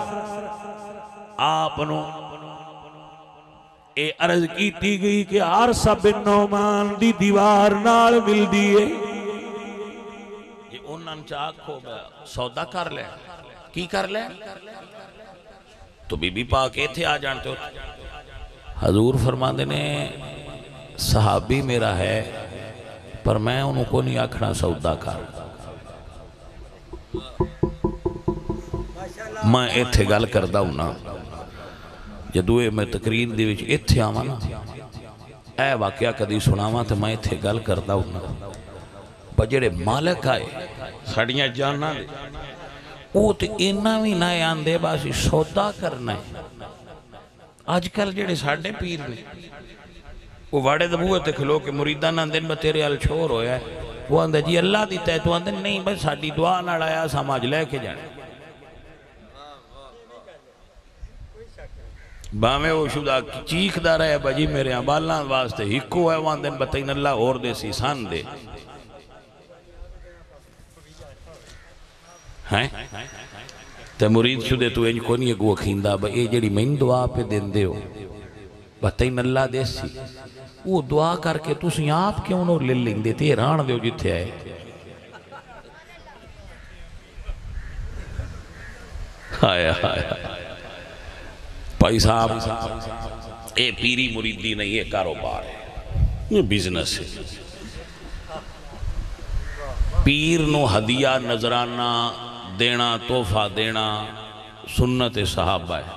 آپ نو اے عرض کیتی گئی کہ عرصہ بن نعمان دی دیوار نال مل دیئے یہ انہاں چاک ہو گیا سودا کر لے. کی کر لے تو بی بی پاک ایتھے آ جانتے ہو. حضور فرماندے نے صحابی میرا ہے پر میں انہوں کو نہیں آکھنا سودا کر. میں ایتھے گل کردہ ہوں نا جدوئے میں تقریر دی وچ ایتھے آواں نا اے واقعہ کدی سناواں تو میں ایتھے گل کردہ ہوں نا بجڑے مالک آئے ساڑیاں جاننا دے وہ تو اینا بھی نہ آندے باسی سودا کرنا ہے. آج کل جڑے ساڑھے پیر نے وہ واڑے دبوئے تے کھلو کہ مریدان آندن با تیرے حال چھوڑ ہویا ہے. وہ آندھا جی اللہ دیتا ہے تو آندھن نہیں بس ساڑھی دعا نہ لایا ساماج لے کے جانے. باہمیں وہ شدہ چیخ دا رہے بجی میرے عبالان واسطے ہکو ہے وہاں دن بتائین اللہ اور دے سی سان دے ہیں تے مرید شدے تو انج کو نہیں گو کھیندہ با اے جڑی میں دعا پہ دن دے ہو بتائین اللہ دے سی وہ دعا کر کے تو سی آپ کیوں نو لے لیں دے تے ران دے ہو جتے آئے. آیا آیا بھائی صاحب اے پیری مریدی نہیں یہ کاروبار ہے یہ بزنس ہے. پیر نو ہدیہ نظرانہ دینا تحفہ دینا سنت صحابہ ہے.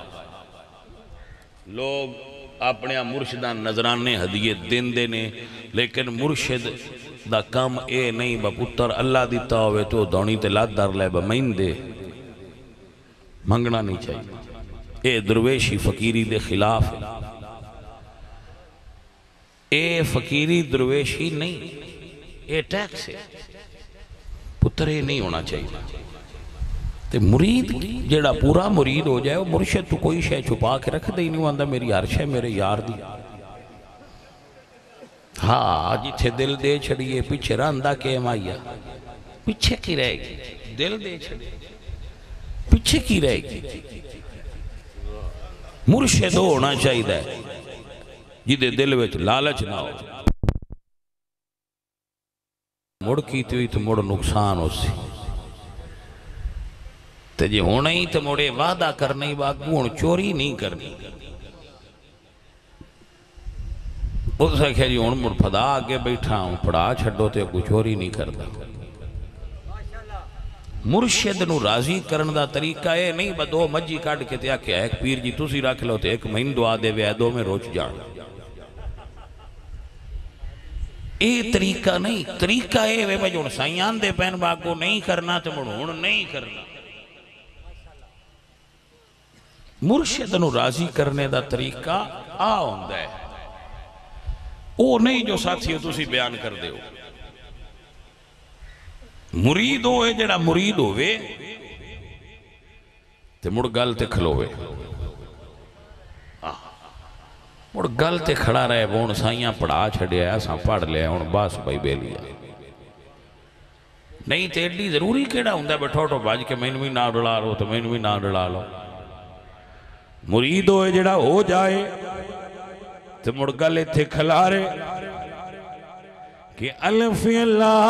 لوگ اپنے مرشدان نظرانے ہدیے دین دینے لیکن مرشد دا کم اے نہیں با پتر اللہ دیتا ہوئے تو دونی تے لات دار لے با مین دے منگنا نہیں چاہیے. اے درویشی فقیری دے خلاف ہے. اے فقیری درویشی نہیں اے ٹیکس ہے پتر اے نہیں ہونا چاہیے. تے مرید جیڑا پورا مرید ہو جائے وہ مرشد تو کوئی شے چھپا کے رکھ دے ہی نہیں وہاں میری ہر شے میرے یار دی. ہاں جتھے دل دے چھڑیے پیچھے راندہ کے مائیا پیچھے کی رہے گی. دل دے چھڑیے پیچھے کی رہے گی. مرشد ہونا چاہیے جدے دل وچ لالچ نہ ہو. مڑ کی تو مڑ نقصان ہو سی تے جی ہونا ہی تو مڑے وعدہ کرنا ہی باقون چوری نہیں کرنی. اس سے کہا جی ہون مڑ پھدا آگے بیٹھا ہوں پڑھا چھڑو تے کوئی چوری نہیں کرتا. مرشد نو راضی کرن دا طریقہ ہے نہیں با دو مجی کاٹ کے تیا کہ ایک پیر جی تُسی رکھ لو تے ایک مہین دعا دے وے دو میں روچ جان. اے طریقہ نہیں. طریقہ ہے وے میں جون سائیان دے پین باقو نہیں کرنا تے مڑھون نہیں کرنا. مرشد نو راضی کرنے دا طریقہ ہوندہ ہے او نہیں جو ساتھیو تُسی بیان کر دے ہو. مرید ہوئے جڑا مرید ہوئے تے مڑ گل تے کھلوئے مڑ گل تے کھڑا رہے بون سائیاں پڑھا چھڑے ایسا پڑھ لے ہون باس بھائی بے لیا نہیں تے ایڈی ضروری کیڑا ہوندہ ہے بیٹھو ٹو باج کے میں بھی نہ ڈلا لو تو میں بھی نہ ڈلا لو. مرید ہوئے جڑا ہو جائے تے مڑ گل تے کھلا رہے کہ الف اللہ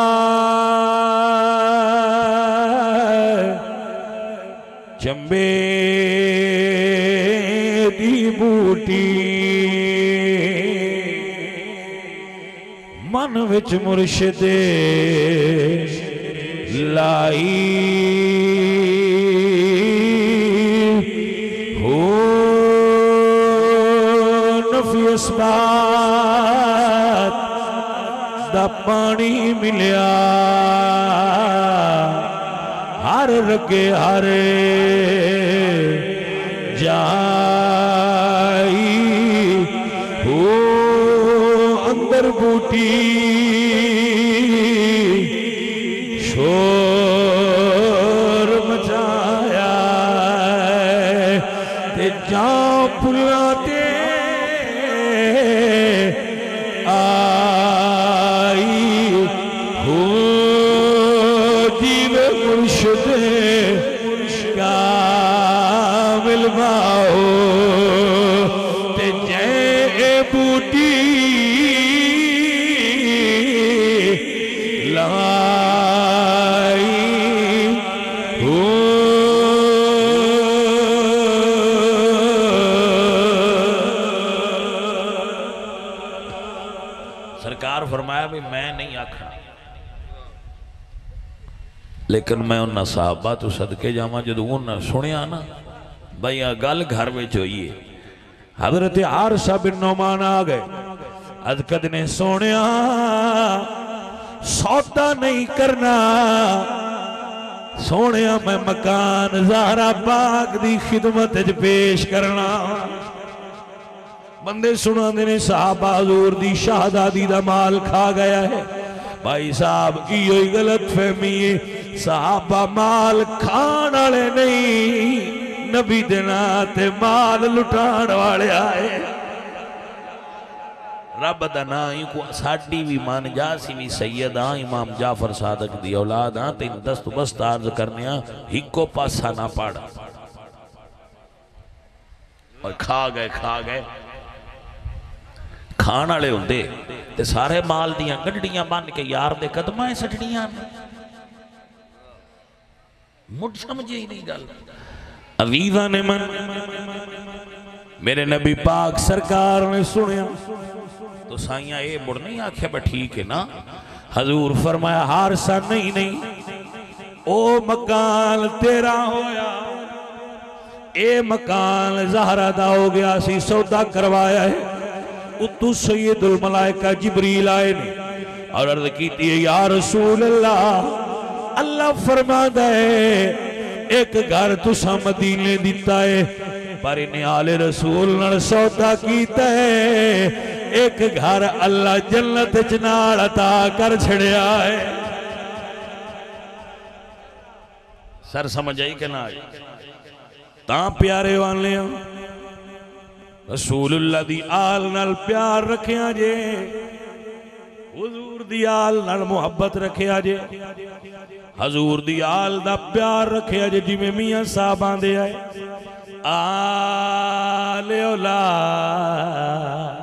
چمبے من وچ مرشد لائی ہو نفی اسبات دا پانی ملیا ہر رگے ہر جائی ہو اندر بوٹی شور مچایا تے جاں پلاتے آئی ہو جیو مرشد کامل باؤ تے جے بوٹی لائی ہو سرکار فرمایا بھی میں نہیں آکھا لیکن میں انہاں صحابہ تو صدقے جاواں جدو انہاں سنیا نا بھئی گل گھر وچ ہوئی ہے حضرت عارشہ بن نعمان آگئے عدقد نے سونیا سودا نہیں کرنا سونیا میں مکان زہرا پاک دی خدمت جو پیش کرنا بندے سنا دینے صحابہ حضور دی شہدادی دا مال کھا گیا ہے بھائی صاحب کی ہوئی غلط فہمی ہے صحابہ مال کھان والے نہیں نبی دینا تے مال لٹان والے آئے رب دا نائی کو ساڑی بھی مان جاسی بھی سید امام جعفر صادق دی اولاد تین دست بست عرض کرنے ہکو پاسا نہ پاڑا اور کھا گئے کھان والے ہوندے تے سارے مال دیاں گڈڑیاں بن کے یار دے قدمائیں سٹڑیاں مڈ سمجھے ہی نہیں گل عزیزہ نے من میرے نبی پاک سرکار نے سنیا تو سائیاں اے مڑ نہیں آکھے با ٹھیک ہے نا حضور فرمایا حارثہ نہیں او مکان تیرا ہویا اے مکان زہرہ دا ہو گیا سی سودا کروایا ہے اتو سید الملائکہ جبریل آئے نے اور عرض کیتی ہے یا رسول اللہ فرما دے ایک گھر تسا مدینے دیتا ہے پر انہیں آل رسول نر سودا کیتا ہے ایک گھر اللہ جنت چنار عطا کر چھڑیا ہے سر سمجھ آئی کہ نہ آئی تاں پیارے والے ہیں رسول اللہ دی آل نال پیار رکھیا جے حضور دی آل نال محبت رکھیا جے حضور دی آل دا پیار رکھیا جے جی میں میاں صاحب آندے آئے آل اولاد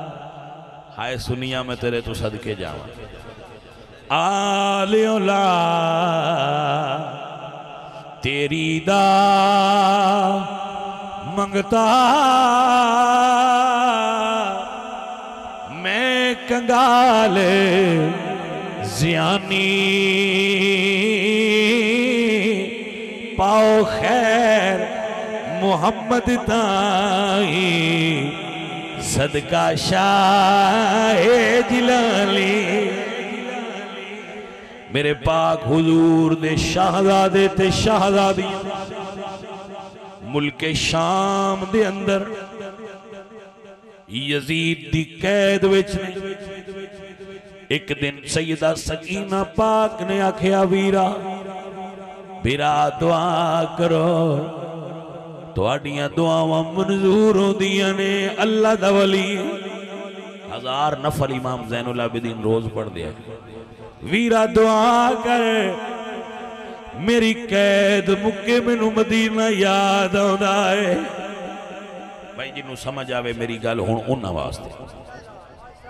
ہائے سنیا میں تیرے تو صدقے جاؤں آل اولاد تیری دا منگتا میں کنگال زیانی پاؤ خیر محمد تائی صدقہ شاہ جلالی میرے پاک حضور دے شہزادے تے شہزادی ملک شام دے اندر یزید دی قید وچنے ایک دن سیدہ سکینہ پاک نے آکھیا ویرا دعا کرو تواڈیاں دعاواں منظور ہوندیاں نے اللہ دا ولی 1000 نفل امام زین العابدین روز پڑھ دیا ویرا دعا کر میری قید مکے مینوں مدینہ یاد آندا ہے بھائی جنوں سمجھ آوے میری گل ہن انہاں واسطے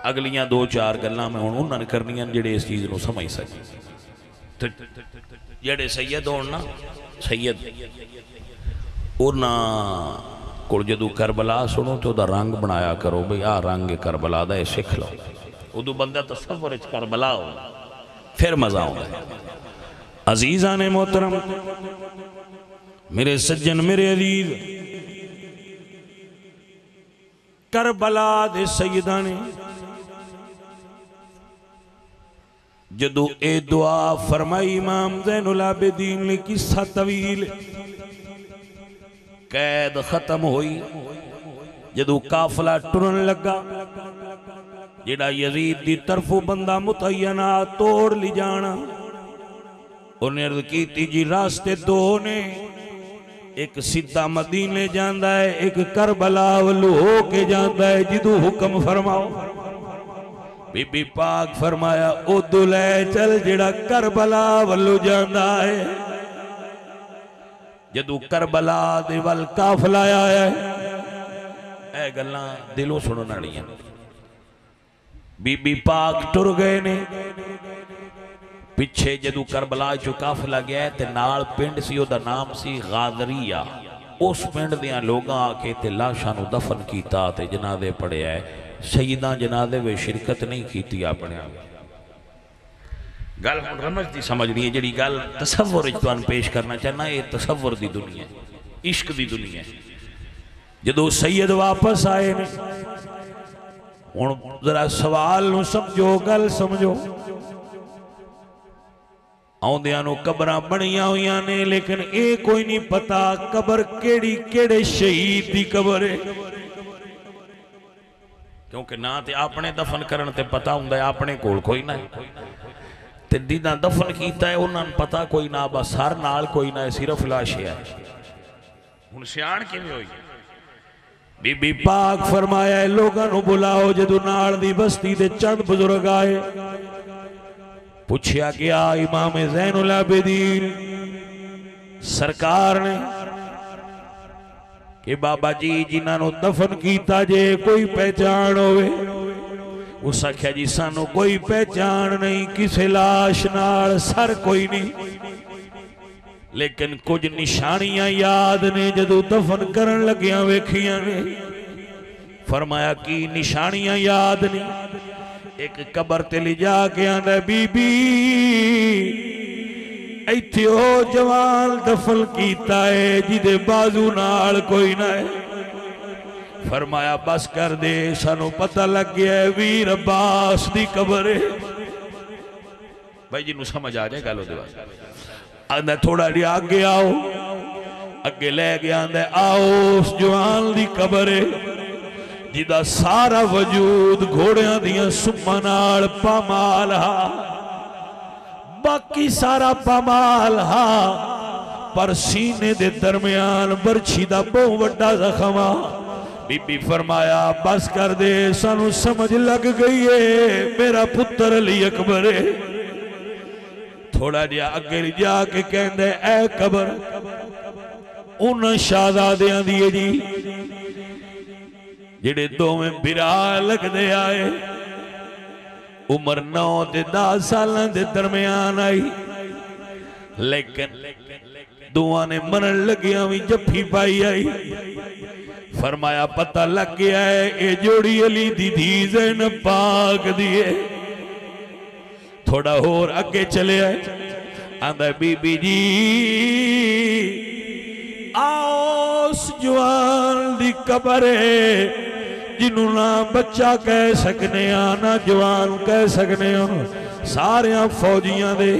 اگلیاں 2-4 گلاں میں ہن انہاں نے کرنیاں جڑے اس چیز نوں سمجھ سکے جڑے سید ہون نا سید انہاں کول جدوں کربلا سنو تو دا رنگ بنایا کرو بھئی رنگ کربلا دا سکھ لو ادو بندہ تصور کربلا ہو پھر مزہ ہوں گا. عزیزان محترم میرے سجن میرے عزیز کربلا دے سیدہ نے جدو اے دعا فرمائی امام زین العابدین نے قصہ طویل قید ختم ہوئی جدو قافلہ ٹرن لگا جڑا یزید دی طرفو بندہ متعینہ توڑ لی جانا انہیں عرض کی تھی جی راستے دو نے ایک سدھا مدینے جاندہ ہے ایک کربلا ولو ہو کے جاندہ ہے جدو حکم فرماؤ. بی بی پاک فرمایا او دلے چل جڑا کربلا ولو جاندہ ہے. جدو کربلا دے وال قافلہ آیا ہے اے گلاں دلوں سنو نڑیاں بی بی پاک ٹر گئے نے پچھے جدو کربلا جو قافلہ گیا ہے تے نال پنڈ سی او دا نام سی غادریہ. اس پنڈ دیاں لوگاں آکے تے لاشاں نو دفن کیتا تے جنازے پڑے ہے. سیدہ جنازے میں شرکت نہیں کیتی اپنے آپ. گل ہن رمز دی سمجھنی ہے جڑی گل تصور اجتوان پیش کرنا چاہنا یہ تصور دی دنیا ہے عشق دی دنیا ہے. جدو سید واپس آئے نے ہن ذرا سوال نو سمجھو گل سمجھو. آؤندیاں قبراں بنیاں ہویاں نے لیکن اے کوئی نہیں پتا قبر کیڑی کیڑے شہید دی قبر ہے کیونکہ نہ تے اپنے دفن کرن تے پتا ہوندا ہے اپنے کول کوئی نہ تے دیداں دفن کیتا ہے انہاں پتا کوئی نہ بس ہر نال کوئی نہ صرف لاش ہے. ہن سیاں کیویں ہوئی بی بی پاک فرمایا ہے لوگاں نو بلاؤ. جدو نال دی بستی دے چند بزرگ آئے پوچھیا گیا امام زین العابدین سرکار نے کہ بابا جی جنہاں نو دفن کیتا جے کوئی پہچان ہوئے. اس آکھیا جی سانو کوئی پہچان نہیں کسے لاش نال سر کوئی نہیں لیکن کچھ نشانیاں یاد نے جدو دفن کرن لگیاں ویکھیاں نے. فرمایا کی نشانیاں یاد نہیں. ایک قبر تے لے جا کے آندا بی بی ایتھے او جوان دفن کیتا ہے جدے بازو نال کوئی نہ ہے. فرمایا بس کر دے سانو پتہ لگ گیا ہے ویر عباس دی قبر ہے. بھائی جی نو سمجھ آ جائے گالو دے بعد آندا تھوڑا جی آگے آؤ اگے لے گیا آندا آؤ اس جوان دی قبر ہے جدا سارا وجود گھوڑیاں دیاں سمانال پامال ہا باقی سارا پامال ہا پر سینے دے درمیان برچھی دا بہت وڈا زخم ہا. بی بی فرمایا بس کر دے سانو سمجھ لگ گئی ہے میرا پتر علی اکبر ہے. تھوڑا جا اگے جا کے کہندے اے قبر انہاں شہزادیاں دیئے جی جڑے دو میں برا لگ دے آئے عمر 9 تے 10 سالوں دے درمیان آئی لیکن دعا نے منن لگیاں بھی جپھی پائی آئی. فرمایا پتہ لگ گیا ہے اے جوڑی علی دی دھی زینب پاک دیئے. تھوڑا اور اگے چلے آئے آندہ بی بی جی آؤ اس جوان دی قبر ہے جنہوں نہ بچہ کہہ سکنے نہ جوان کہہ سکنے سارے فوجیاں دے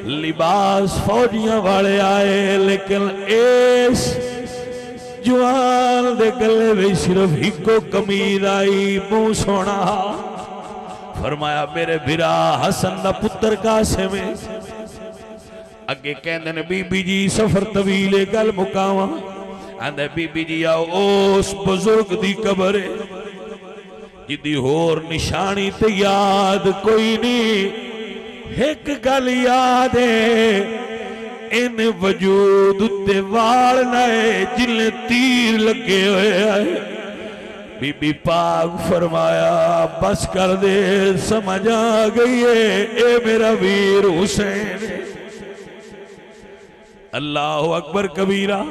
لباس فوجیاں والے آئے لیکن اس جوان دے گلے بھی صرف ہی کو کمید آئی منہ سونا. فرمایا میرے بھرا حسن دا پتر قاسم ہے. اگے کہندے نے بی بی جی سفر طویل گل مکاواں آندے بی بی جی آؤ اس بزرگ دی قبر ہے جدی ہور نشانی تے یاد کوئی نہیں ایک گل یاد ہے ان وجود تے وال نئے جلے تیر لگے ہوئے آئے. بی بی پاک فرمایا بس کر دے سمجھ آ گئی ہے اے میرا ویر حسین. اللہ اکبر کبیرہ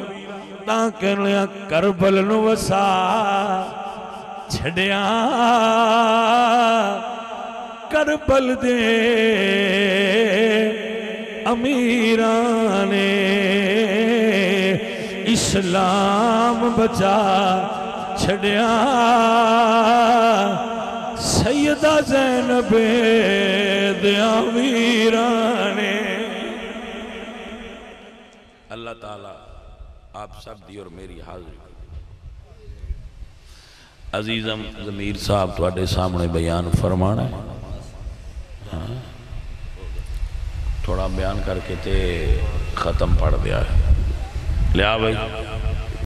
تاں کہنے کربل نو وسا چھڑیاں کربل دے امیران نے اسلام بچا چھڑیا سیدہ زینب دے امیران نے۔ اللہ تعالیٰ آپ سب دی اور میری حاضری عزیزم ضمیر صاحب تواڈے سامنے بیان فرمانا ہے، تھوڑا بیان کر کے تے ختم پڑھ دیا ہے، لیا بھائی